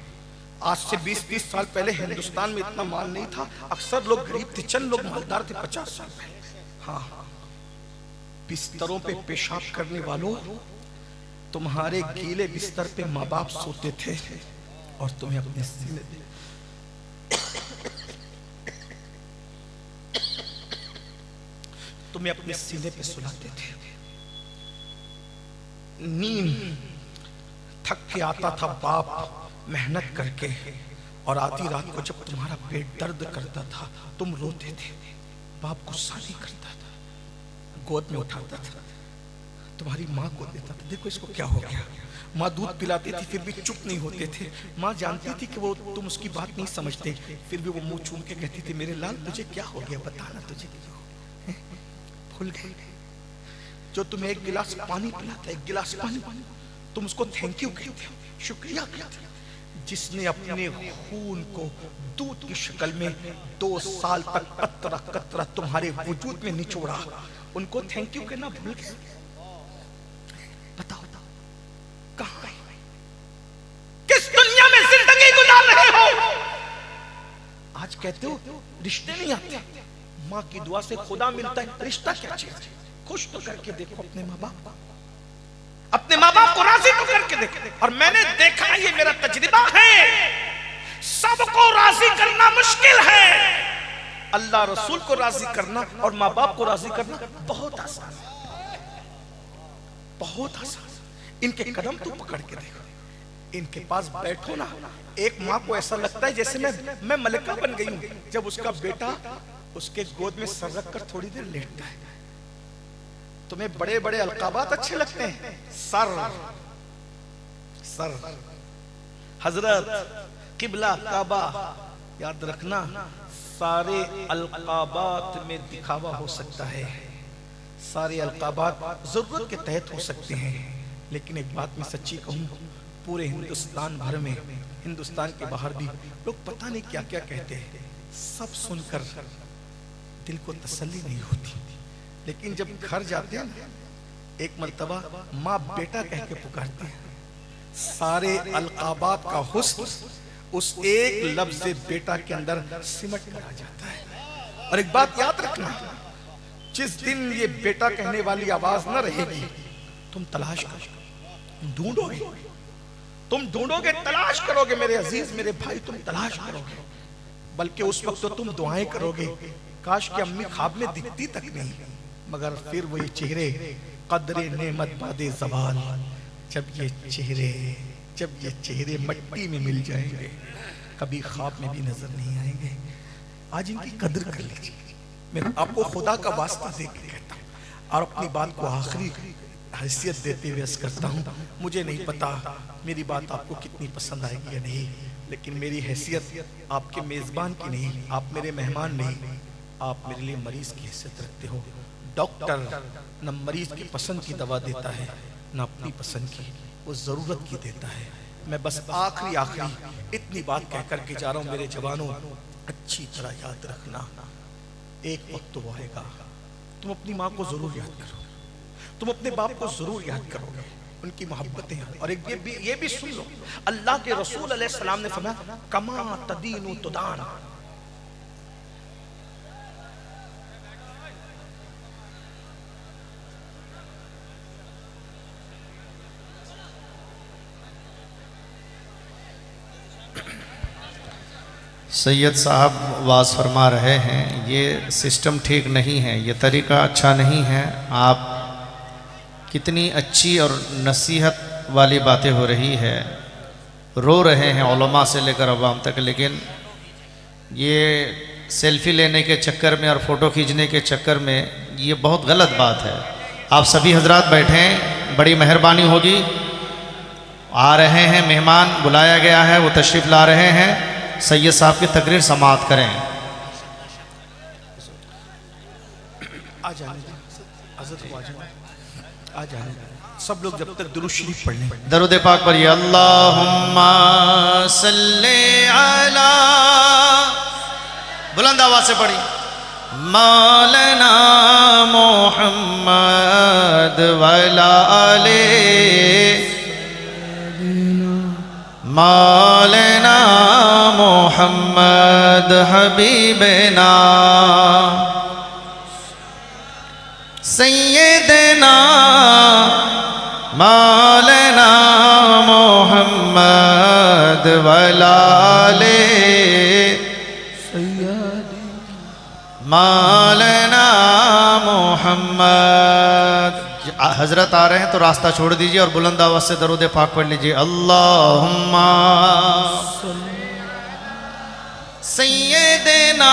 आज से 20-30 साल पहले हिंदुस्तान में इतना माल नहीं था। अक्सर लोग गरीब थे, चंद लोग मालदार थे 50 साल पहले। हाँ, बिस्तरों पे पेशाब करने वालों, तुम्हारे गीले बिस्तर पे माँ बाप सोते थे और तुम्हें अपने सीने दे तुम्हें अपने सीने पे सुलाते थे। नींद थक के आता था बाप मेहनत करके, और आधी रात को जब तुम्हारा पेट दर्द करता था तुम रोते थे, बाप गुस्सा नहीं करता था, गोद में उठाता था, तुम्हारी माँ को देता था, देखो इसको क्या हो गया। माँ दूध पिलाती थी फिर भी चुप नहीं होते थे। माँ जानती थी कि वो तुम उसकी बात नहीं समझते, फिर भी वो मुंह चूम के कहती थी, मेरे लाल तुझे क्या हो गया, बताना तुझे भूल गई। जो तुम्हें एक गिलास पानी पिलाता, एक गिलास पानी, तुम उसको थैंक यू कहते हो, शुक्रिया कहते हो। जिसने अपने खून को दूध की शक्ल में 2 साल तक कतरा कतरा तुम्हारे वजूद में निचोड़ा, उनको थैंक यू कहना भूल गए? बताओ कहां है? किस दुनिया में जिंदगी गुजार रहे हो? आज कहते हो रिश्ते नहीं आते, माँ की दुआ से खुदा मिलता है, रिश्ता क्या चीज है? खुश तो करके देखो अपने माँ बाप, अपने माँ बाप को राजी तो करके देखो। और मैंने देखा, ये मेरा तजुर्बा है, सबको राजी करना मुश्किल है, अल्लाह रसूल को राजी करना और माँ बाप को राजी करना बहुत आसान है, बहुत आसान। इनके कदम तो पकड़ के देखो, इनके पास बैठो ना, एक माँ को ऐसा लगता है जैसे मैं मलिका बन गई हूं जब उसका बेटा उसके गोद में सर रख कर थोड़ी देर लेटता है। तुम्हें बड़े बड़े अलकाबात अच्छे लगते हैं, सर सर, हजरत, किबला, काबा, याद रखना सारे अलकाबात में दिखावा हो सकता है, सारे अलकाबात जरूरत के तहत हो सकते हैं, लेकिन एक बात मैं सच्ची कहूं, पूरे हिंदुस्तान भर में, हिंदुस्तान के बाहर भी लोग पता नहीं क्या क्या कहते हैं, सब सुनकर दिल को तसल्ली नहीं होती। लेकिन जब घर जाते हैं ना, एक मर्तबा माँ बेटा कह के पुकारती है, सारे अलकाबात का हुस्न उस एक लफ्ज बेटा के अंदर सिमट कर आ जाता है। और एक बात याद रखना, जिस दिन ये बेटा कहने वाली आवाज न रहेगी, तुम तलाश करो, ढूंढोगे, तुम ढूंढोगे, तलाश करोगे मेरे अजीज, मेरे भाई, तुम तलाश करोगे, बल्कि उस वक्त तो तुम दुआएं करोगे, काश कि अम्मी ख्वाब में दिखती तक नहीं, मगर फिर वही चेहरे कदरे नेमत बादे ज़वाल, जब ये चेहरे मट्टी में मिल जाएंगे, कभी ख्वाब में भी नजर नहीं आएंगे। आज इनकी कदर कर लीजिए, मैं आपको खुदा का वास्ता दे के कहता हूँ, और अपनी बात को आखिरी हैसियत देते हुए अर्ज़ करता हूँ, मुझे नहीं पता मेरी बात आपको कितनी पसंद आएगी या नहीं, लेकिन मेरी हैसियत आपके मेज़बान की नहीं, आप मेरे मेहमान नहीं, आप मेरे लिए मरीज की हैसियत रखते हो। डॉक्टर न मरीज की पसंद की दवा देता है, न अपनी पसंद की, वो ज़रूरत की देता है। मैं बस आखिरी इतनी बात कह कर के जा रहा हूँ, मेरे जवानों, अच्छी तरह याद रखना, एक वक्त तो आएगा तुम अपनी माँ को जरूर याद करोगे, तुम अपने बाप को जरूर याद करोगे, उनकी मोहब्बतें। और एक ये भी सुन लो, अल्लाह के रसूल अलैहिस्सलाम ने फरमाया, कमा तदीनु तुदान, सैयद साहब वाज फरमा रहे हैं, ये सिस्टम ठीक नहीं है, ये तरीका अच्छा नहीं है। आप कितनी अच्छी और नसीहत वाली बातें हो रही है, रो रहे हैं उलमा से लेकर अवाम तक, लेकिन ये सेल्फी लेने के चक्कर में और फ़ोटो खींचने के चक्कर में ये बहुत गलत बात है। आप सभी हजरात बैठें, बड़ी मेहरबानी होगी। आ रहे हैं मेहमान, बुलाया गया है, वो तशरीफ़ ला रहे हैं, सैयद साहब की तकरीर समाअत करें। आ जाने सब लोग जब तक दुरूद शरीफ पढ़ लें, दरूद पाक पढ़िए, अल्लाहुम्मा सल्ले अला, बुलंद आवाज से पढ़िए, मौलाना मोहम्मद वला आले मौलाना मोहम्मद हबीबना सैयदना मौलाना मोहम्मद वलाले मौलाना मोहम्मद। हजरत आ रहे हैं तो रास्ता छोड़ दीजिए और बुलंद आवाज से दरूद पाक पढ़ लीजिए, अल्लाहुम्मा सैयदना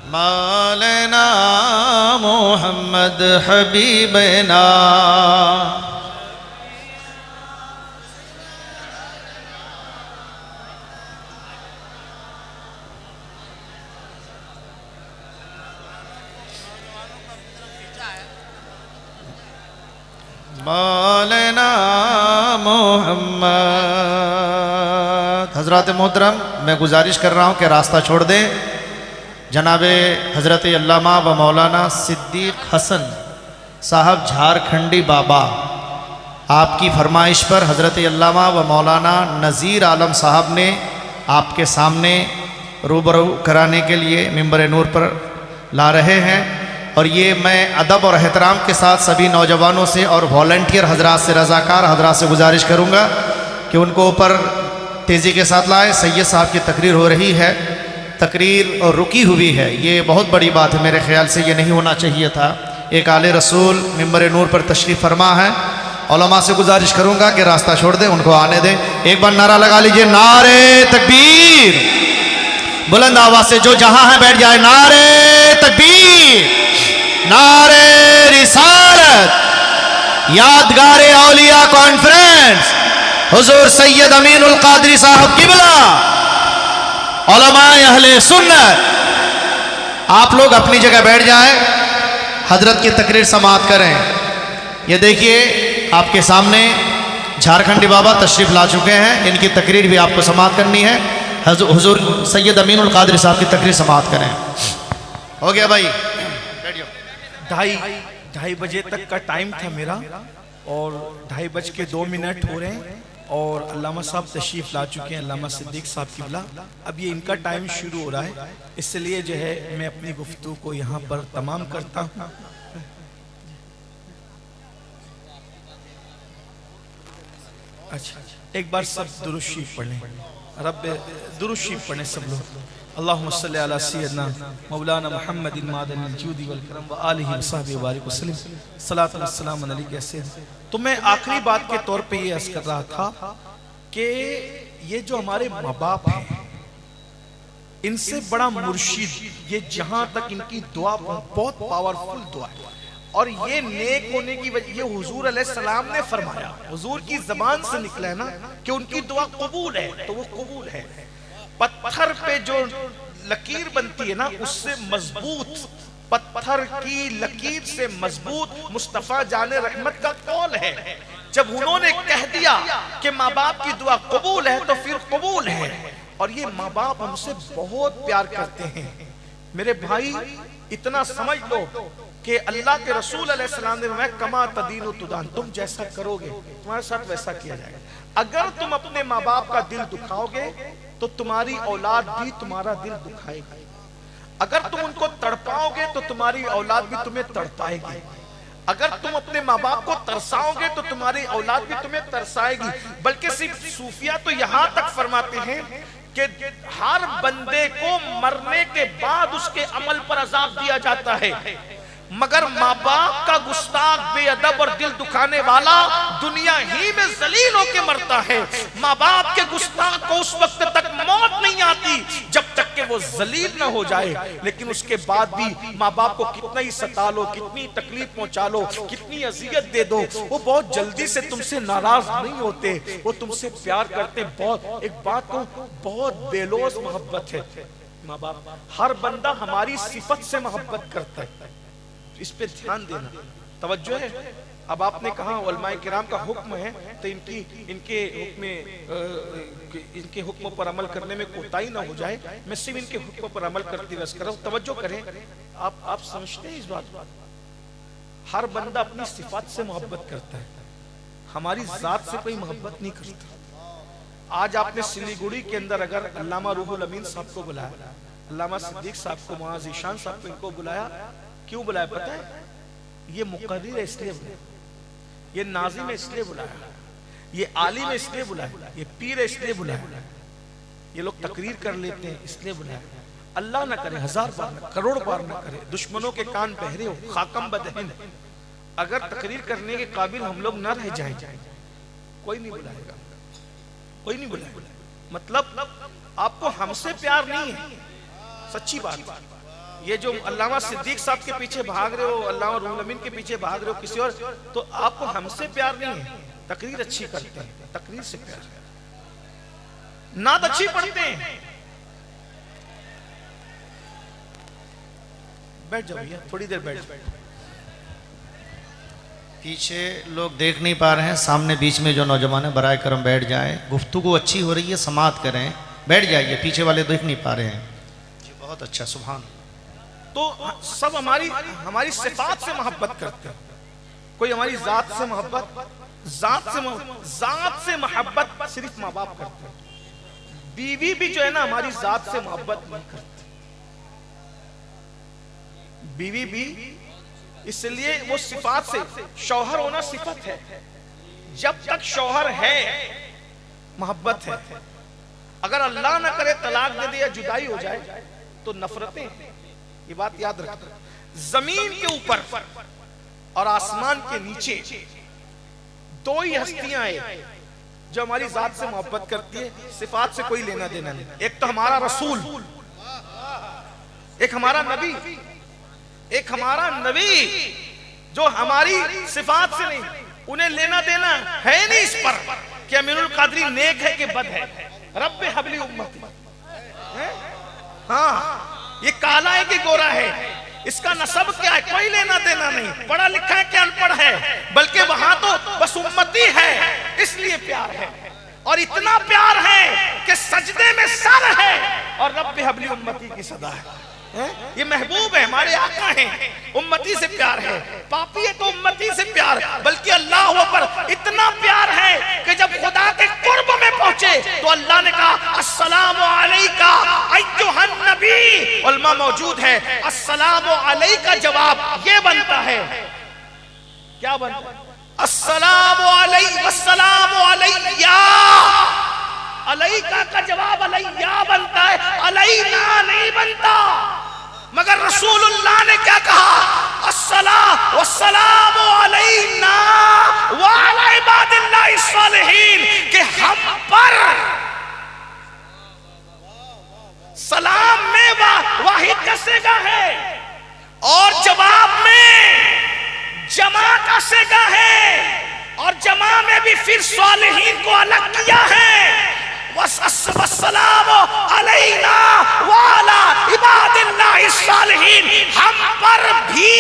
मौलाना मोहम्मद हबीबना मौलाना मोहम्मद। हजरत मोहतरम, मैं गुजारिश कर रहा हूँ कि रास्ता छोड़ दें। जनाबे हज़रत अल्लामा व मौलाना सिद्दीक हसन साहब झारखंडी बाबा, आपकी फरमाइश पर हज़रत अल्लामा व मौलाना नज़ीर आलम साहब ने आपके सामने रूबरू कराने के लिए मिंबर नूर पर ला रहे हैं। और ये मैं अदब और एहतराम के साथ सभी नौजवानों से और वॉलंटियर हजरात से, रज़ाकार हजरात से गुजारिश करूँगा कि उनको ऊपर तेज़ी के साथ लाएँ। सैयद साहब की तकरीर हो रही है, तकरीर और रुकी हुई है, ये बहुत बड़ी बात है। मेरे ख्याल से ये नहीं होना चाहिए था। एक आले रसूल मिंबर नूर पर तशरीफ़ फरमा है। उलमा से गुजारिश करूँगा कि रास्ता छोड़ दें, उनको आने दें। एक बार नारा लगा लीजिए, नारे तकबीर। बुलंद आवाज़ से जो जहाँ है बैठ जाए। नारे तकबीर, नारे रिसालत। यादगार औलिया कॉन्फ्रेंस हुजूर सैयद अमीनुल कादरी साहब किबला, उलमाए अहले सुन्नत, आप लोग अपनी जगह बैठ जाएं, हजरत की तकरीर समाअत करें। ये देखिए आपके सामने झारखंडी बाबा तशरीफ़ ला चुके हैं, इनकी तकरीर भी आपको समाअत करनी है। हुजूर सैयद अमीनुल कादरी साहब की तकरीर समाअत करें। हो गया भाई, बैठिए। 2:30 बजे तक का टाइम था मेरा और 2:02 हो रहे हैं और अल्लामा साहब तशरीफ़ ला चुके हैं, अल्लामा सिद्दीक साहब किबला। अब ये इनका टाइम शुरू हो रहा है, इसलिए जो है मैं अपनी गुफ्तगू को यहाँ पर तमाम करता हूँ। अच्छा, एक बार सब दुरूद शरीफ पढ़ लें, रब दुरूद शरीफ पढ़ें सब लोग। अल्लाहुम्मा सल्ली अला सय्यदना मौलाना मुहम्मदिन मादनिल जूदी वल करम व आलिहि व सहबिहि व बारिक वसल्लम सलातु व सलाम अलैका सय्यद। तो मैं आखिरी बात के तौर पे ये अर्ज कर रहा था कि ये जो हमारे माँ बाप हैं, इनसे बड़ा मुर्शिद, ये जहां तक इनकी दुआ बहुत पावरफुल दुआ है और ये नेक होने की वजह, ये हुजूर अलैहिस्सलाम ने फरमाया, हुजूर की जबान से निकला है ना कि उनकी दुआ कबूल है, तो वो कबूल है। पत्थर पे जो लकीर बनती है ना, उससे मजबूत, पत्थर की लकीर से मजबूत मुस्तफा जाने रहमत का कौल है। जब उन्होंने कह दिया कि माँ बाप की दुआ कबूल है तो फिर कबूल है। और ये माँ बाप हमसे बहुत प्यार करते हैं। मेरे भाई, इतना समझ लो कि अल्लाह के रसूल अलैहिस्सलाम ने फरमाया, कमा तदीनु तुदान, तुम जैसा करोगे तुम्हारे साथ वैसा किया जाएगा। अगर तुम अपने माँ बाप का दिल दुखाओगे तो तुम्हारी औलाद भी तुम्हारा दिल दुखाएगी। अगर तुम उनको तड़पाओगे तो तुम्हारी औलाद भी तुम्हें तड़पाएगी। अगर तुम अपने माँ बाप को तरसाओगे तो तुम्हारी औलाद भी तुम्हें तरसाएगी। बल्कि सिर्फ सूफिया तो यहाँ तक फरमाते हैं कि हर बंदे को मरने के बाद उसके अमल पर अजाब दिया जाता है, मगर माँ बाप का गुस्ताख, बेअदब और दिल दुखाने वाला दुनिया ही में जलील होके मरता है। माँ बाप के गुस्ताख को उस वक्त तक मौत नहीं आती जब तक कि वो जलील ना हो जाए। लेकिन उसके बाद भी माँ बाप को कितना ही सता लो, कितनी तकलीफ पहुंचा लो, कितनी अजियत दे दो, वो बहुत जल्दी से तुमसे नाराज नहीं होते, वो तुमसे प्यार करते। बहुत एक बात को, बहुत बेलोस मोहब्बत है माँ बाप। हर बंदा हमारी सिफत से मोहब्बत करता है, इस पे ध्यान देना, तवज्जो है। अब आपने कहा उलमाए किराम का हुक्म है तो इनके हुक्मों पर अमल करने में कोताही ना हो जाए। मैं सिर्फ इनके हुक्मों पर अमल करती रह कर रहा हूं, तवज्जो करें। आप समझते हैं इस बात? हर बंदा अपनी सिफात से मोहब्बत करता है, हमारी जात से कोई मोहब्बत नहीं करता। आज आपने सिलीगुड़ी के अंदर अगर अल्लामा रूहुल अमीन साहब को बुलाया, अल्लामा सिद्दीक साहब को, मुआज़ ईशान साहब को, इनको बुलाया, क्यों बुलाया पता है? ये मुक़र्रिर है इसलिए बुलाया, ये नाज़िम है इसलिए बुलाया, ये आलिम है इसलिए बुलाया, ये पीर है इसलिए बुलाया, ये लोग तकरीर कर लेते हैं इसलिए बुलाया। अल्लाह ना करे, 1000 बार ना, करोड़ बार ना करे, दुश्मनों के कान बहरे हो, खाकम बदहिन, अगर तकरीर करने के काबिल हम लोग ना रह जाए, कोई नहीं बुलाएगा, कोई नहीं बुलाएगा। मतलब आपको हमसे प्यार नहीं है, सच्ची बात। ये जो अल्लामा सिद्दीक साहब के पीछे भाग रहे हो, अल्लामा रूहुल अमीन के पीछे भाग रहे हो किसी और, तो आपको हमसे प्यार नहीं है। तकरीर अच्छी करते हैं, तकरीर से प्यार, नात अच्छी पढ़ते हैं। बैठ जाओ भैया, थोड़ी देर बैठ जाओ। पीछे लोग देख नहीं पा रहे हैं, सामने बीच में जो नौजवान है बराए करम बैठ जाए, गुफ्तगू अच्छी हो रही है, समाअत करें, बैठ जाइए, पीछे वाले देख नहीं पा रहे हैं जी। बहुत अच्छा, सुभान। तो सब हमारी सिफात से मोहब्बत करते हैं। कोई हमारी जात से मोहब्बत, जात से मोहब्बत सिर्फ माँ बाप करते हैं। बीवी भी जो है ना हमारी जात से मोहब्बत नहीं करती, बीवी भी, इसलिए वो सिफात से, शौहर होना सिफत है, जब तक शौहर है मोहब्बत है। अगर अल्लाह ना करे तलाक दे दे या जुदाई हो जाए तो नफरतें हैं, ये बात याद रखना। जमीन के ऊपर और आसमान के नीचे दो ही हस्तियां हैं जो हमारी जात से मोहब्बत करती है, सिफात से कोई लेना देना नहीं। एक तो हमारा रसूल, एक हमारा नबी, एक हमारा नबी जो हमारी सिफात से नहीं, उन्हें लेना देना है नहीं इस पर कि अमीरुल कादरी नेक है कि बद है। रब्बे हबली उम्मती, हाँ ये काला है कि गोरा है, इसका नसब क्या है, कोई लेना देना नहीं, पढ़ा लिखा है कि अनपढ़ है, बल्कि वहां तो बस उम्मती है, इसलिए प्यार है। और इतना प्यार है कि सजदे में सर है और रब्बे हबली उम्मती की सदा है। ये महबूब है, हमारे आका हैं, उम्मती से प्यार है। पापी है तो उम्मती से प्यार, बल्कि अल्लाह पर इतना प्यार है कि जब खुदा के कुर्ब में पहुंचे तो अल्लाह ने कहा अस्सलामु अलैका अय्युहन नबी। उलमा मौजूद है, अस्सलामु अलैका जवाब ये बनता है, क्या बनता है? अस्सलामु अलैका, अस्सलामु अलैया। अलैका का जवाब अलैया बनता है, अलैना नहीं बनता। मगर रसूलुल्लाह ने क्या कहा? अस्सलामु अलैना व अला इबादिल्लाहि सालिहीन, कि हम पर सलाम में वाहिद का सेगा है और जवाब में जमा का सेगा है, और जमा में भी फिर सालिहीन को अलग किया है। वस्सलामु अलैना व अला इबादिल्लाहि सालिहीन, हम पर भी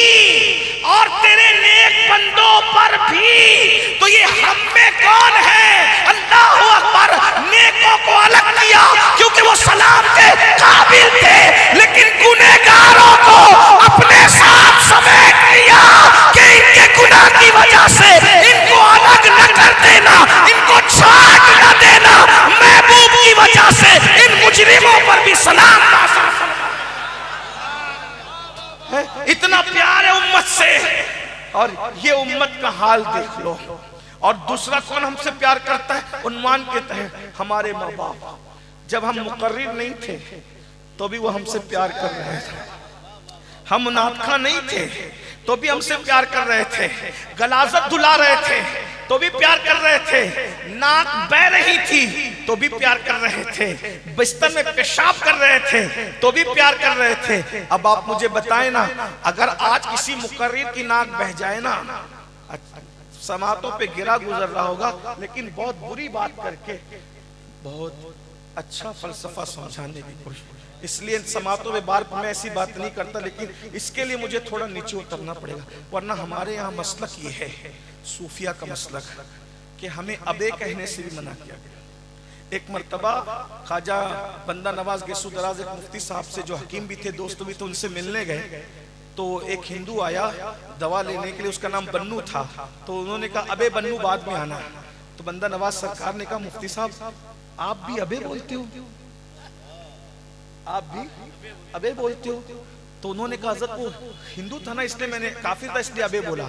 और तेरे नेक बंदों पर भी। तो ये हम में कौन है? अल्लाहु अकबर। नेकों को अलग किया क्योंकि वो सलाम के काबिल थे, लेकिन गुनहगारों को अपने साथ समेट लिया कि इनके गुनाह की वजह से इनको अलग न कर देना, इनको छाट न देना, महबूब की वजह से इन मुजरिमों पर भी सलाम। इतना प्यार है उम्मत से, और ये उम्मत का हाल देख लो। और दूसरा कौन हमसे प्यार करता है? उन्वान के तहत हमारे माँ बाप। जब हम मुकर्रिर नहीं थे तो भी वो हमसे प्यार कर रहे थे, हम मुनाफिका नहीं थे तो भी हमसे प्यार कर रहे थे, गलाजत धुला रहे थे तो भी प्यार कर रहे थे, नाक बह रही थी तो भी प्यार कर रहे थे, बिस्तर में पेशाब कर रहे थे तो भी प्यार कर रहे थे। अब आप मुझे बताएं ना, अगर आज किसी मुकर्रिर की नाक बह जाए ना, समातों पे गिरा गुजर रहा होगा, लेकिन बहुत बुरी बात करके बहुत अच्छा फलसफा समझाने की कोशिश। इसलिए समातों में बार मैं ऐसी बात नहीं करता, लेकिन इसके लिए मुझे थोड़ा नीचे उतरना पड़ेगा, वरना हमारे यहाँ मसलक ये है, सूफिया का मसलक, कि हमें अबे कहने से भी मना किया गया। एक मर्तबा ख्वाजा बंदा नवाज गेसु दराज एक मुफ्ती साहब से, जो हकीम भी थे, दोस्त भी थे, उनसे मिलने गए तो एक हिंदू आया दवा लेने के लिए, उसका नाम बन्नू था। तो उन्होंने कहा अबे बन्नू बाद में आना। तो बंदा नवाज सरकार ने कहा मुफ्ती साहब आप भी अबे बोलते हो? आप भी अबे बोलते हो? तो उन्होंने कहा हज़रत वो हिंदू था ना, इसलिए मैंने, काफिर था इसलिए अबे बोला।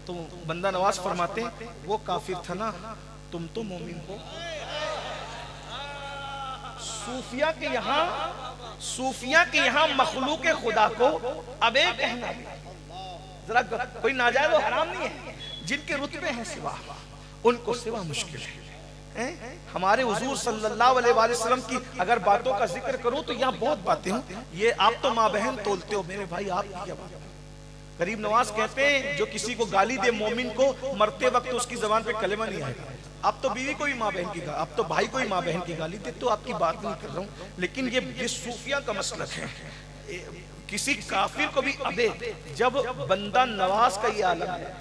तो बंदा नवाज फरमाते वो काफिर था ना, तुम तो मोमिन हो। सूफिया के यहाँ मखलूक खुदा को अबे कहना जरा कोई नाजायज और हराम नहीं है। जिनके रुतबे हैं सिवा, उनको सिवा मुश्किल है। हमारे हुजूर सल्लल्लाहु अलैहि वसल्लम की अगर बातों का जिक्र करूं तो यहाँ बहुत बातें हों। ये आप तो माँ बहन तोलते हो, मेरे भाई आप क्या बात। गरीब नवाज कहते हैं जो किसी को गाली दे मोमिन को, मरते वक्त उसकी जबान पे कलेमा नहीं आएगा। आप तो बीवी को ही माँ बहन की, आप तो भाई को ही माँ बहन की गाली दे, तो आपकी बात नहीं कर रहा हूँ। लेकिन ये सूफिया का मसलक है, किसी काफिर को भी अबे, जब बंदा नवाज का ये आलम है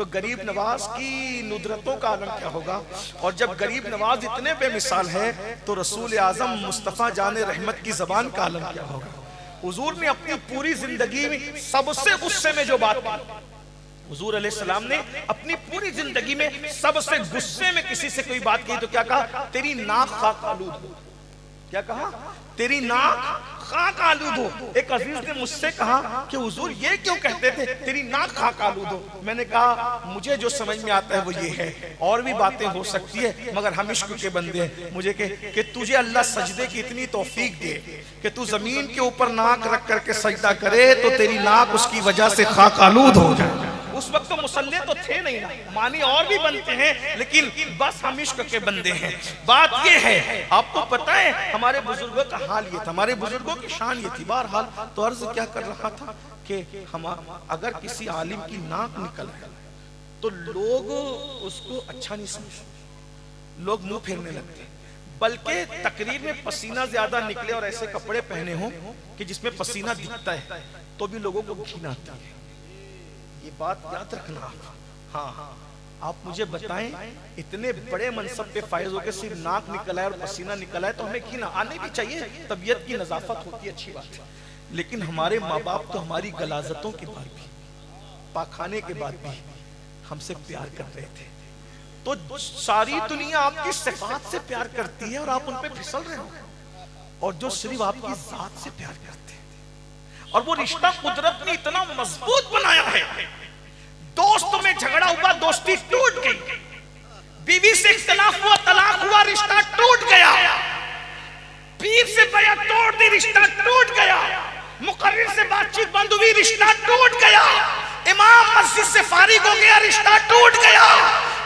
तो गरीब नवाज की नुदरतों का आलम क्या होगा। और जब गरीब नवाज इतने बेमिसाल है तो रसूल आजम मुस्तफ़ा जाने रहमत की ज़बान का आलम क्या होगा। हुजूर ने अपनी पूरी जिंदगी में सबसे गुस्से में जो बात की, हुजूर अलैहिस्सलाम ने अपनी पूरी जिंदगी में सबसे गुस्से में किसी से कोई बात की तो क्या कहा, तेरी नाक खाक आलूद हो। क्या कहा, तेरी नाक खाक आलूद हो। एक अजीज ने मुझसे कहा कि हुजूर ये क्यों कहते थे तेरी नाक खाक आलूद हो। मैंने कहा मुझे जो समझ में आता है वो ये है, और भी बातें हो सकती है मगर हम इश्क के बंदे हैं। मुझे कि तुझे अल्लाह सजदे की इतनी तौफीक दे कि तू जमीन के ऊपर नाक रख करके सजदा करे तो तेरी नाक उसकी वजह से खाक आलूद हो जाए। उस वक्त तो मुसल्ले तो थे नहीं ना, मानी और भी बनते हैं लेकिन बस हम इश्क के बंदे हैं। बात ये है, आपको पता है हमारे बुजुर्गों का हाल ये था, हमारे बुजुर्गों की शान ये थी। बहरहाल तो अर्ज क्या कर रहा था कि हम अगर किसी आलिम की नाक निकल है तो लोग उसको अच्छा नहीं समझते, लोग मुंह फेरने लगते, बल्कि तकरीर में पसीना ज्यादा निकले और ऐसे कपड़े पहने हों कि जिसमें पसीना दिखता है तो भी लोगों को घिन आती है। ये बात याद रखना आप। हाँ, आप मुझे बताएं, इतने बड़े मनसब पे फायज होकर सिर्फ नाक निकला है और पसीना निकला है तो हमें घिन आने भी चाहिए, तबीयत की नजाफत होती है, अच्छी बात है। लेकिन हमारे माँ बाप तो हमारी गलाजतों के बाद भी, पाखाने के बाद भी हमसे प्यार कर रहे थे। तो सारी दुनिया आपकी सिफात से प्यार करती है और आप उन पे फिसल रहे हो, और जो सिर्फ आपकी जात से प्यार करते हैं। और वो रिश्ता कुदरत ने इतना मजबूत बनाया है, दोस्त में झगड़ा हुआ दोस्ती टूट गई, बीवी से इख्तिलाफ हुआ तलाक हुआ रिश्ता टूट गया, पीर से बया तोड़ दी रिश्ता टूट गया, मुकर्रिर से बातचीत बंद हुई रिश्ता टूट गया, इमाम मस्जिद से फारिग हो गया रिश्ता टूट गया।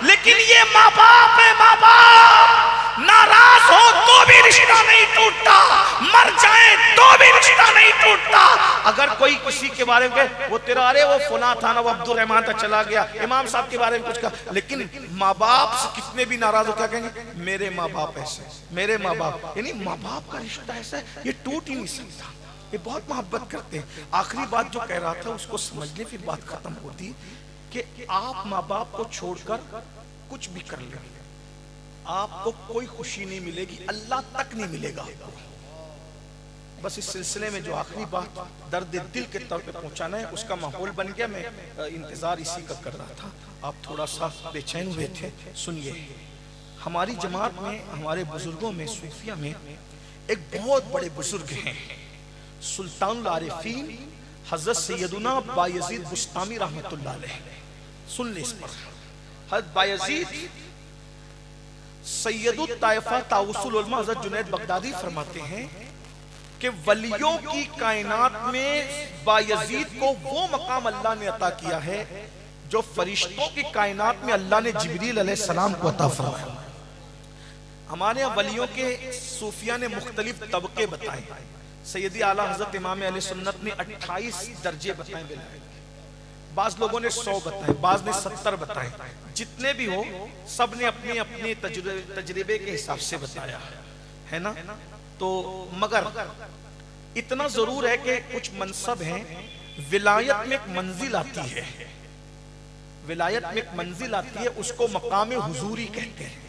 लेकिन ये माँ बाप है, माँ बाप नाराज हो तो भी रिश्ता नहीं टूटता, मर जाए तो भी रिश्ता नहीं टूटता। अगर कोई किसी के बारे में वो तेरा अरे वो फुला था ना, वो अब्दुल रहमान था चला गया, इमाम साहब के बारे में कुछ कहा, लेकिन माँ बाप से कितने भी नाराज हो क्या कहेंगे, मेरे माँ बाप ऐसे, मेरे माँ बाप, यानी माँ बाप का रिश्ता ऐसा है ये टूट ही नहीं सकता, ये बहुत मोहब्बत करते हैं। आखिरी बात जो कह रहा था उसको समझ ले, फिर बात खत्म होती कि आप माँ बाप को छोड़कर कुछ भी कर ले, आपको कोई खुशी नहीं मिलेगी, अल्लाह तक नहीं मिलेगा आपको। बस इस सिलसिले में जो आखिरी बात दर्द दिल के तौर पे पहुंचाना है उसका माहौल बन गया। मैं इंतजार इसी का कर रहा था, आप थोड़ा सा बेचैन हुए थे। सुनिए, हमारी जमात में, हमारे बुजुर्गों में, सूफिया में एक बहुत बड़े बुजुर्ग हैं, सुल्तानुल आरिफीन हजरत सैयदुना बायजीद बुस्तामी रहमतुल्लाह अलैह। सुन ले इस पर। हजरत बायजीद सैयदुत ताइफा ताउसुल उलमा हजरत जुनैद बगदादी फरमाते हैं कि वलियों की कायनात में बायजीद को वो मकाम अल्लाह ने अता किया है जो फरिश्तों की कायनात में अल्लाह ने जिब्रील अलैहिस्सलाम को अता फरमाया। हमारे यहाँ वलियों के सूफिया ने मुख्तलिफ तबके बताए। सैयदी आला हजरत इमाम अहले सुन्नत ने 28 दर्जे बताए विलायत, बाज लोगों ने 100 बताए, बाज ने 70 बताए। जितने भी हो सब ने अपने अपने तजर्बे के हिसाब से बताया है ना। तो मगर इतना जरूर है कि कुछ मनसब हैं, विलायत में एक मंजिल आती है, विलायत में एक मंजिल आती है, उसको मकाम हुजूरी कहते हैं।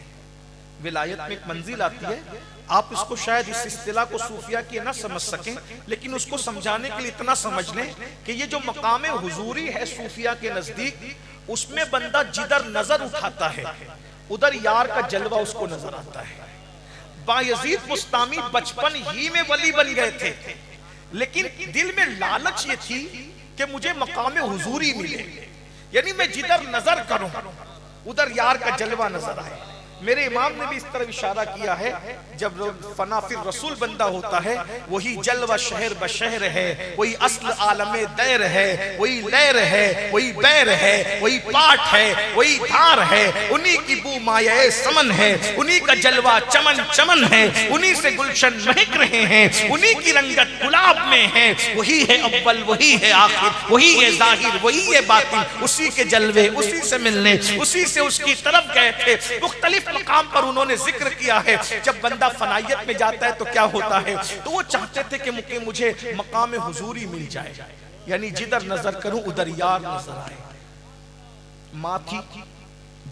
विलायत में एक मंजिल आती है, आप इसको शायद इस इस्तिलाह को सूफिया की ना समझ सकें, लेकिन उसको समझाने के लिए इतना समझ लें कि ये जो मकाम हुजूरी है सूफिया के नजदीक, उसमें बंदा जिधर नजर उठाता है उधर यार का जलवा उसको नजर आता है। बायजीद बुस्तामी बचपन ही में वली बन गए थे, लेकिन दिल में लालच ये थी कि मुझे मकाम हुजूरी मिले, यानी मैं जिधर नजर करूं उधर यार का जलवा नजर आए। मेरे इमाम ने भी इस तरह इशारा किया है, जब फना फिर रसूल बंदा होता है वही जलवा शहर बशहर है, वही अस्ल आलमे दैर है, वही लहर है, वही बैर है, वही पाठ है, वही धार है, उन्हीं की बू माये समन है, उन्हीं का जलवा चमन चमन है, उन्हीं से गुलशन महक रहे हैं, उन्हीं की रंगत गुलाब में है, वही है अव्वल वही है आखिर, वही है जाहिर वही है बातिन, उसी के जलवे उसी से मिलने उसी से उसकी तरफ गए थे। मुख्तलिफ मकाम पर उन्होंने जिक्र किया है, जब बंदा फनायत में जाता है तो क्या होता है, तो वो चाहते थे कि मुझे मकाम हुजूरी मिल जाए, यानी जिधर नजर करूं उधर यार नजर आए। माँ थी,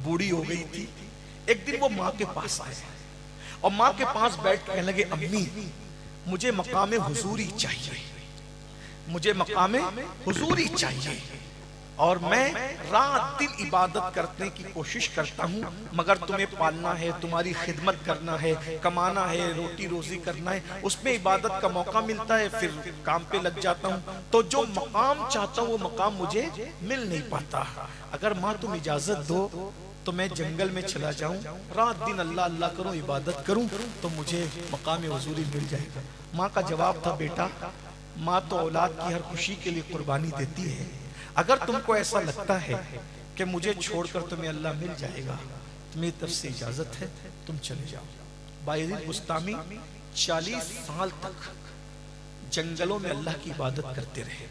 बूढ़ी हो गई थी। एक दिन वो माँ के पास आए और माँ के पास बैठ कहने लगे, अम्मी मुझे मकामे हुजूरी चाहिए, मुझे मकामे हुजूरी चाहिए, और मैं रात दिन इबादत करने की कोशिश करता हूँ, मगर तुम्हें पालना है, तुम्हारी खिदमत करना है, कमाना है, रोटी रोजी करना है, उसमें इबादत का मौका मिलता है, फिर काम पे लग जाता हूँ, तो जो मकाम चाहता हूँ वो मकाम मुझे मिल नहीं पाता। अगर माँ तुम इजाजत दो तो मैं जंगल में चला जाऊं, रात दिन अल्लाह अल्लाह करूं, इबादत करूं, तो मुझे मकाम हुजूरी मिल जाएगा। माँ का जवाब था, बेटा माँ तो औलाद की हर खुशी के लिए कुर्बानी देती है, अगर तुमको ऐसा लगता है कि मुझे छोड़कर तुम्हें अल्लाह मिल जाएगा तो मेरी तरफ से इजाजत है, तुम चले जाओ। बायजीद बुस्तामी 40 साल तक जंगलों में अल्लाह की इबादत करते रहे।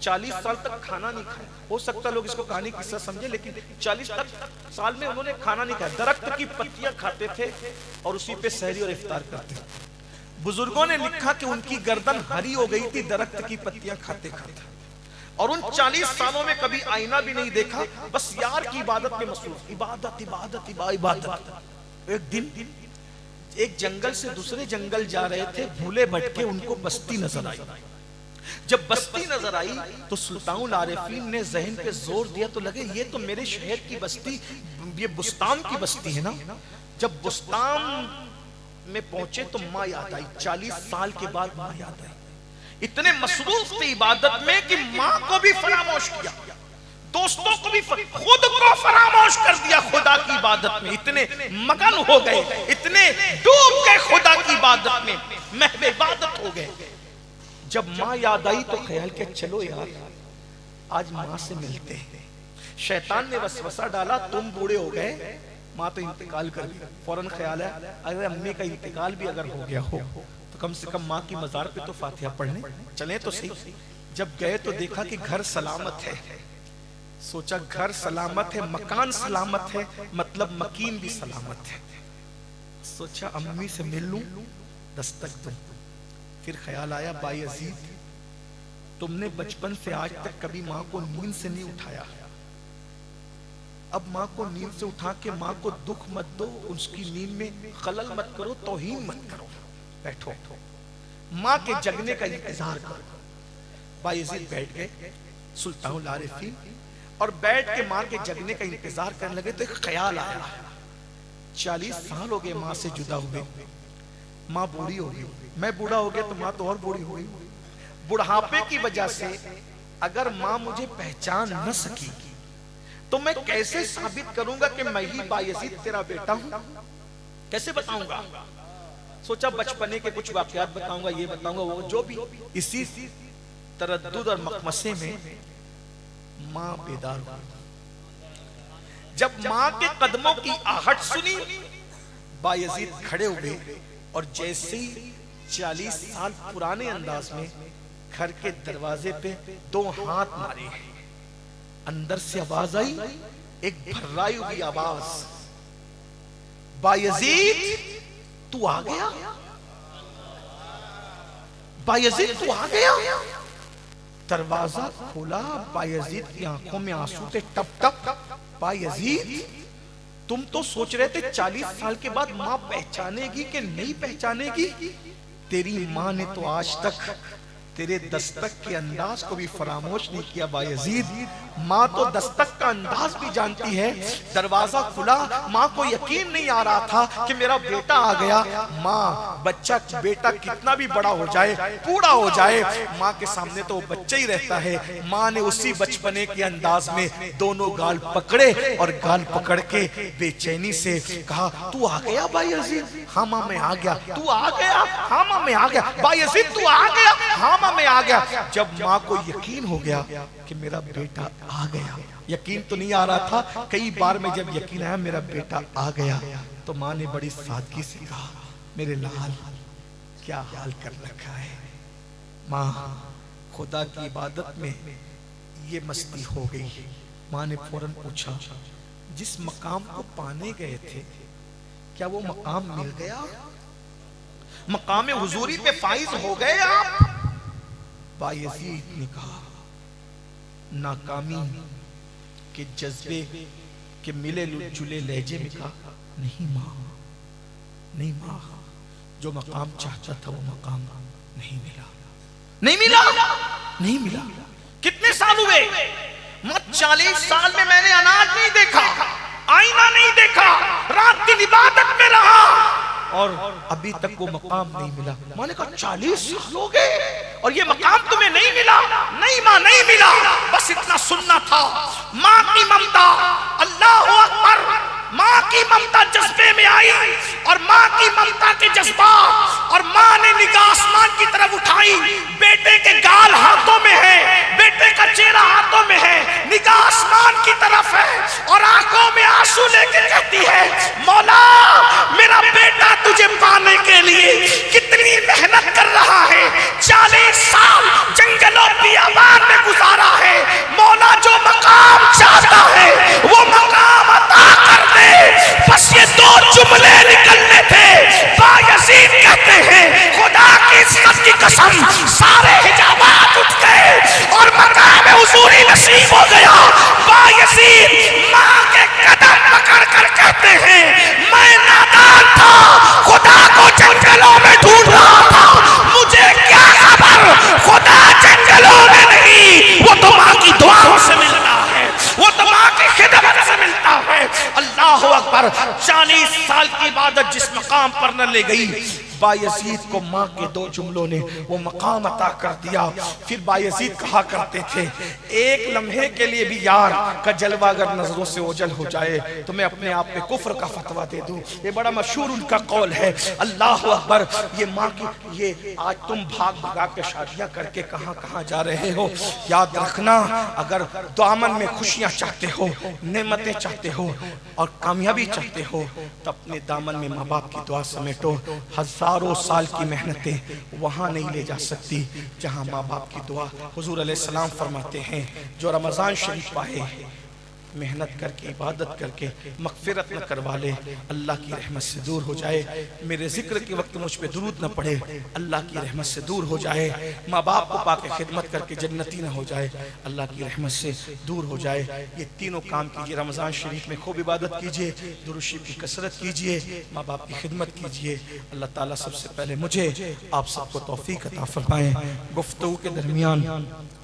40 साल तक खाना नहीं खाया। हो सकता लोग इसको कहानी किस्सा समझे, लेकिन 40 साल में उन्होंने खाना नहीं खाया। दरख्त की पत्तियां खाते थे और उसी पे सहरी और इफ्तार करते थे। बुजुर्गों ने लिखा कि उनकी गर्दन हरी हो गई थी दरख्त की पत्तियां खाते खाते, और उन 40 सालों में कभी आईना भी नहीं देखा, बस यार की इबादत में मसरूफ, इबादत इबादत इबादत। एक दिन एक जंगल से दूसरे जंगल जा रहे थे, भूले भटके उनको बस्ती नजर आई। जब बस्ती नजर आई तो सुल्तानुल आरिफीन ने जहन पे जोर दिया, तो लगे ये तो मेरे शहर की बस्ती, ये बुस्तान की बस्ती है ना। जब बुस्तान में पहुंचे तो माँ याद आई। 40 साल के बाद माँ याद आई। इतने मसरूफ थे इबादत में कि माँ को भी फरामोश किया, दोस्तों को भी, खुद को फरामोश कर दिया खुदा की इबादत में। इतने मगन हो गए, इतने डूब गए खुदा की इबादत में, महव इबादत हो गए। जब माँ याद आई तो ख्याल किया, चलो यार आज माँ से मिलते हैं। शैतान ने वसवसा डाला, तुम बूढ़े हो गए, माँ तो इंतकाल कर गई। फौरन ख्याल है, अगर अम्मी का इंतकाल भी अगर हो गया हो तो कम से कम माँ की मजार पे तो फातिहा पढ़ने चले तो सही। जब गए तो देखा कि घर सलामत है। सोचा घर सलामत है, मकान सलामत है, मतलब मकीन भी सलामत है। सोचा अम्मी से मिल लूं, दस्तक दूं। फिर ख्याल आया, बायजीद तुमने बचपन से आज तक कभी माँ को नींद से नहीं उठाया, अब माँ को नींद से उठा के माँ को दुख मत दो, उसकी नींद में खलल मत करो, तौहीन मत करो, बैठो माँ के जगने का इंतजार करो। बायजीद बैठ गए सुल्तानुल आरिफीन, और बैठ के माँ के जगने का इंतजार करने लगे। तो एक ख्याल आया, 40 साल हो गए माँ से जुदा हुए, माँ बूढ़ी हो गई, मैं बूढ़ा हो गया तो माँ तो और बूढ़ी हो गई। बुढ़ापे की वजह से अगर माँ मुझे पहचान न सकी तो मैं कैसे साबित करूंगा कि मैं ही बायजीद तेरा बेटा हूं, कैसे बताऊंगा। सोचा बचपने के कुछ वाकयात बताऊंगा, ये बताऊंगा, वो जो भी। इसी तरद्दुद और मखमसे में माँ बेदार हुई। जब माँ के कदमों की आहट सुनी, बायजीद खड़े हुए और जैसे ही 40 साल पुराने अंदाज में घर के दरवाजे पे 2 हाथ मारे, अंदर से आवाज आई, एक भर्राई हुई आवाज, बायजीद तू आ गया, बायजीद तू आ गया। दरवाजा खोला, बायजीद की आंखों में आंसू थे टप टप। बायजीद तुम तो सोच रहे थे 40 साल के बाद माँ पहचानेगी कि नहीं पहचानेगी, तेरी माँ ने तो आज तक तेरे दस्तक के अंदाज को भी फरामोश नहीं किया। बायजीद माँ तो दस्तक का अंदाज भी जानती है। दरवाजा खुला, माँ को यकीन नहीं आ रहा था कि मेरा बेटा आ गया। माँ बच्चा, बेटा कितना भी बड़ा हो जाए, बूढ़ा हो जाए, माँ के सामने तो वो बच्चा ही रहता है। माँ ने उसी बचपने के अंदाज में दोनों गाल पकड़े और गाल पकड़ के बेचैनी से कहा, तू आ गया बायजीद? हाँ माँ मैं आ गया। तू आ गया? हाँ माँ मैं आ गया। बायजीद तू आ गया? हाँ माँ मैं आ गया। जब माँ को यकीन हो गया कि मेरा बेटा आ गया, यकीन तो नहीं आ रहा था, कई बार में जब यकीन आया मेरा बेटा आ गया, तो माँ ने बड़ी सादगी से कहा, मेरे लाल क्या हाल कर रखा है। माँ खुदा की इबादत में ये मस्ती हो गई। माँ ने फौरन पूछा, जिस मकाम को पाने गए थे क्या वो मकाम मिल गया? मकाम हुजूरी पे फाइज हो गए आप? बायजीद ने कहा, नाकामी के जज्बे के मिले जुले लहजे में कहा, नहीं माँ, नहीं माँ, जो मकाम चाहता था वो मकाम नहीं मिला, नहीं मिला, नहीं मिला। कितने साल हुए? 40 साल में मैंने अनाज नहीं देखा, आईना नहीं देखा, रात दिन इबादत में रहा और अभी तक वो मकाम नहीं मिला। मैंने कहा 40 साल हो गए और ये मकाम तुम्हें नहीं मिला? नहीं माँ, नहीं मिला, बस इतना सुनना था। माँ की ममता, अल्लाह अकबर, माँ की ममता जज्बे में आई और माँ की ममता के जज्बात, और माँ ने निगाह आसमान की तरफ उठाई। बेटे के गाल हाथों में है, बेटे का चेहरा हाथों में है, निगाह आसमान की तरफ है और आंखों में आंसू लेके कहती है, मौला मेरा बेटा तुझे पाने के लिए कितनी मेहनत कर रहा है, 40 साल जंगलों बियाबान में गुजारा है। मौला जो मकाम चाहता है वो मकाम अता कर दे। बस ये 2 जुमले निकलने थे। बायजीद कहते हैं, खुदा की इज्जत की कसम, सारे हिजाबात उठ गए और मकाम हुजूरी नसीब हो गया। बायजीद माँ के कदम पकड़ कर कहते हैं, मैं नादान था, खुदा को जंगलों में ढूंढ रहा था, मुझे क्या खबर, खुदा जंगलों में नहीं, वो तो माँ की दुआओं से मिलता है, वो तो माँ की खिदमत से मिलता है। अल्लाह अकबर। 40 साल की इबादत जिस मकाम पर न ले गई, बायजीद को माँ के 2 जुमलों ने वो मकाम अता कर दिया। फिर बायजीद कहा करते थे, एक लम्हे के लिए भी यार का जलवा अगर नजरों से ओझल हो जाए तो मैं अपने आप पे कुफ्र का फतवा दे दूं। ये बड़ा मशहूर उनका कौल है। अल्लाह अकबर। ये माँ की, ये आज तुम भाग भगा के शादियां करके कहाँ कहाँ जा रहे हो, याद रखना, अगर दामन में खुशियां चाहते हो, नेमतें चाहते हो और कामयाबी चाहते हो तो अपने दामन में माँ बाप की दुआ समेटो। हजारों साल की मेहनतें वहाँ नहीं ले जा सकती जहाँ माँ बाप की दुआ। हुजूर अलैहिस्सलाम फरमाते हैं, जो रमज़ान शरीफ पाए, मेहनत करके इबादत करके मग़फ़िरत न करवा ले, अल्लाह की रहमत से दूर हो जाए। मेरे जिक्र के वक्त मुझ पे दुरूद न पड़े, अल्लाह की रहमत से दूर हो जाए। माँ बाप को पाके खिदमत करके जन्नती न हो जाए, अल्लाह की रहमत से दूर हो जाए। ये तीनों काम कीजिए। रमज़ान शरीफ में खूब इबादत कीजिए, दुरूद शरीफ की कसरत कीजिए, माँ बाप की खिदमत कीजिए। अल्लाह ताला सबसे पहले मुझे आप सबको तौफीक अता फरमाएं। गुफ्तगू के दरमियान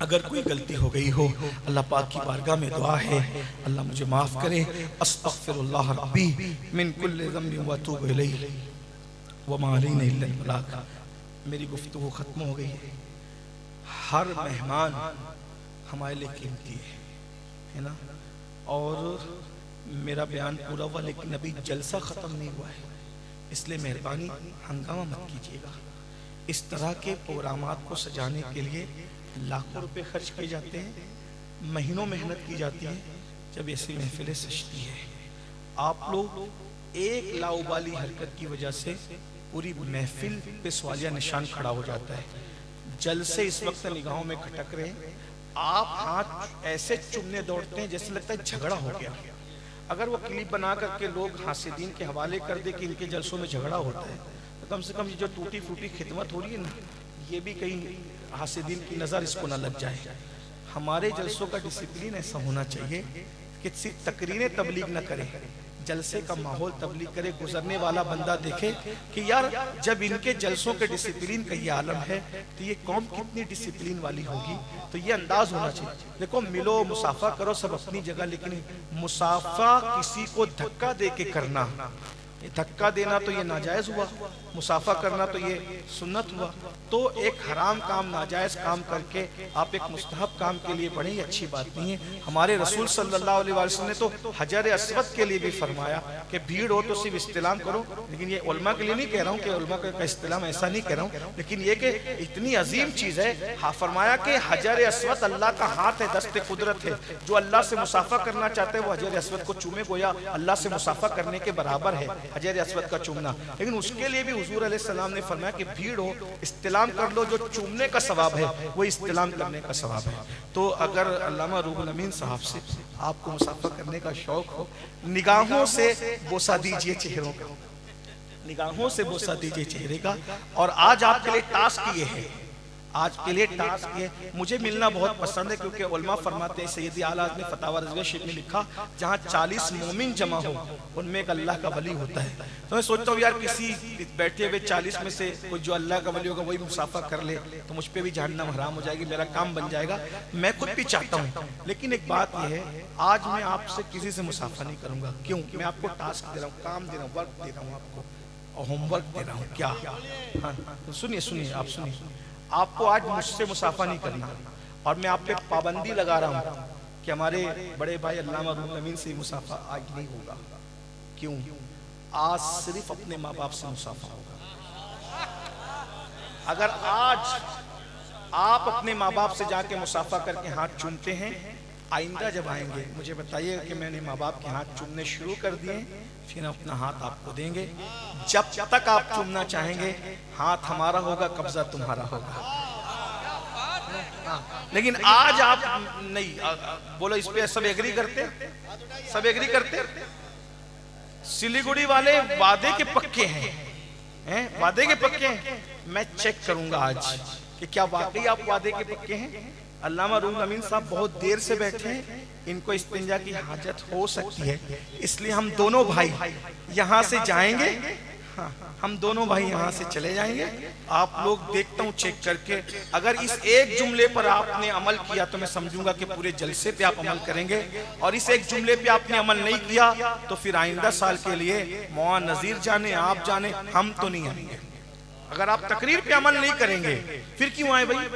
अगर कोई गलती हो गई हो, अल्लाह पाक की बारगाह में दुआ है, अल्लाह मुझे माफ़ करे। अस्तग़फिरुल्लाह रब्बी मिन कुल्लि ज़ंबिन व अतूबु इलैहि व मा अलैना इल्ला अल बलाग। मेरी गुफ्तगू ख़त्म हो गई है। हर मेहमान हमारे लिए कीमती है ना, और मेरा बयान पूरा हुआ लेकिन अभी जलसा ख़त्म नहीं हुआ है, इसलिए मेहरबानी हंगामा मत कीजिएगा। इस तरह के प्रोग्रामात को सजाने के लिए लाखों रुपए खर्च किए जाते हैं, महीनों मेहनत की जाती है, जब ऐसी महफिलें सजती है। आप लोग एक लाउबाली हरकत की वजह से पूरी महफिल पे सवालिया निशान खड़ा हो जाता है। जल से इस वक्त निगाहों में खटक रहे हैं, आप हाथ ऐसे चुमने दौड़ते हैं जैसे लगता है झगड़ा हो गया। अगर वो क्लिप बना करके लोग हासिदीन के हवाले कर दे कि इनके जलसों में झगड़ा होता है, तो कम से कम ये जो टूटी फूटी खिदमत हो रही है ना, ये भी कहीं हासिदीन की नज़र इसको ना लग जाए। हमारे जलसों का डिसिप्लिन ऐसा होना चाहिए कि सिर्फ तकरीरें तबलीग न करें, जलसे का माहौल तबलीग करे। गुजरने वाला बंदा देखे कि यार जब इनके जलसों के डिसिप्लिन का ये आलम है तो ये कौम कितनी डिसिप्लिन वाली होगी। तो ये अंदाज होना चाहिए। देखो, मिलो मुसाफा करो सब अपनी जगह, लेकिन मुसाफा किसी को धक्का दे के करना, धक्का देना तो ये नाजायज हुआ, मुसाफा करना तो ये सुन्नत हुआ। तो एक हराम काम, नाजायज काम करके आप एक मुस्तहब काम के लिए बढ़े, अच्छी बात नहीं है। हमारे रसूल सल्लल्लाहु अलैहि वसल्लम ने तो हजर अस्वद के लिए भी फरमाया कि भीड़ हो तो सिर्फ इस्तिलाम करो। लेकिन ये उलमा के लिए नहीं कह रहा हूँ कि उलमा का इस्तिलाम ऐसा नहीं कह रहा हूँ, लेकिन ये कि इतनी अजीम चीज़ है। हाँ, फरमाया कि हजर अस्वद अल्लाह का हाथ है, दस्ते कुदरत है। जो अल्लाह से मुसाफा करना चाहते हैं वो हजर अस्वद को चूमे, गोया अल्लाह से मुसाफा करने के बराबर है हजर अस्वद का चूमना। लेकिन उसके लिए भी हुजूर अलैहिस्सलाम ने फरमाया कि भीड़ हो इस्तिलाम कर लो, जो चूमने का सवाब है वो इस्तिलाम करने का सवाब है। तो अगर अल्लामा रूहुल अमीन साहब से आपको मुसाफा करने का शौक हो, निगाहों से बोसा दीजिए चेहरों का, निगाहों से बोसा दीजिए चेहरे का। और आज आपके लिए टास्क ये है, आज के लिए टास्क ये मुझे मिलना बहुत पसंद है, क्योंकि उलमा फरमाते हैं, सैयदी आला ने फतावा रज़विया शरीफ में लिखा, जहाँ 40 मोमिन जमा हो उनमें एक अल्लाह का वली होता है। तो मैं सोचता हूँ यार किसी बैठे हुए 40 में से कोई जो अल्लाह का वली होगा वही मुसाफा कर ले तो मुझ पर भी जहन्नम हराम हो जाएगी, मेरा काम बन जाएगा। मैं खुद भी चाहता हूँ, लेकिन एक बात यह है, आज मैं आपसे किसी से मुसाफा नहीं करूँगा। क्यों? मैं आपको टास्क दे रहा हूँ, काम दे रहा हूँ, वर्क दे रहा हूँ आपको, और होमवर्क दे रहा हूँ। क्या? हाँ, तो सुनिए आप सुनिए, आपको आज मुझसे मुसाफा नहीं करना, और मैं आप पे पाबंदी लगा रहा हूँ कि हमारे बड़े भाई अल्लामा रूहुल अमीन से मुसाफा आज नहीं होगा। क्यों? आज सिर्फ अपने माँ बाप से मुसाफा होगा। अगर आज आप अपने माँ बाप से जाके मुसाफा करके हाथ चूमते हैं, आइंदा जब आएंगे मुझे बताइए कि मैंने माँ बाप के हाथ चूमने शुरू कर दिए, फिर अपना हाथ आपको देंगे। जब तक आप चूमना चाहेंगे हाथ हमारा होगा, कब्जा तुम्हारा होगा। लेकिन आज आप नहीं बोलो, इस पे सब एग्री करते, सब एग्री करते। सिलीगुड़ी वाले वादे के पक्के हैं, वादे के पक्के हैं। मैं चेक करूंगा आज कि क्या वाकई आप वादे के पक्के हैं। अल्लामा रूहुल अमीन साहब बहुत देर से बैठे हैं, इनको इस्तिंजा की हाजत हो सकती है, इसलिए हम दोनों भाई यहाँ से जाएंगे। हाँ, हम दोनों भाई यहाँ से चले जाएंगे। आप लोग देखता हूँ चेक करके, अगर इस एक जुमले पर आपने अमल किया तो मैं समझूंगा कि पूरे जलसे पे आप अमल करेंगे, और इस एक जुमले पे आपने अमल नहीं किया तो फिर आइंदा साल के लिए मौआ नजीर जाने आप जाने, हम तो नहीं आएंगे। अगर आप तकरीर पे अमल नहीं करेंगे फिर क्यों आए भाई?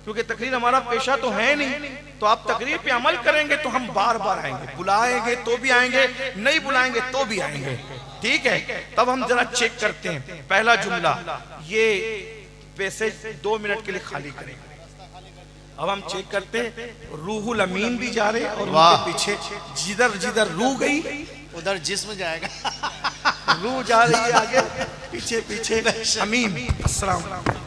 क्योंकि तकरीर हमारा पेशा तो है नहीं। तो आप तकरीर पे अमल करेंगे तो हम बार बार आएंगे, बुलाएंगे तो भी आएंगे, नहीं बुलाएंगे तो भी आएंगे। ठीक है, तब हम जरा चेक करते हैं। पहला जुमला, ये पैसेज 2 मिनट के लिए खाली करेंगे। अब हम चेक करते हैं, रूहुल अमीन भी जा रहे हैं और उनके पीछे जिधर जिधर रूह गई उधर जिस्म जाएगा। रूह जा रही है आगे, पीछे पीछे अमीन। अस्सलाम वालेकुम।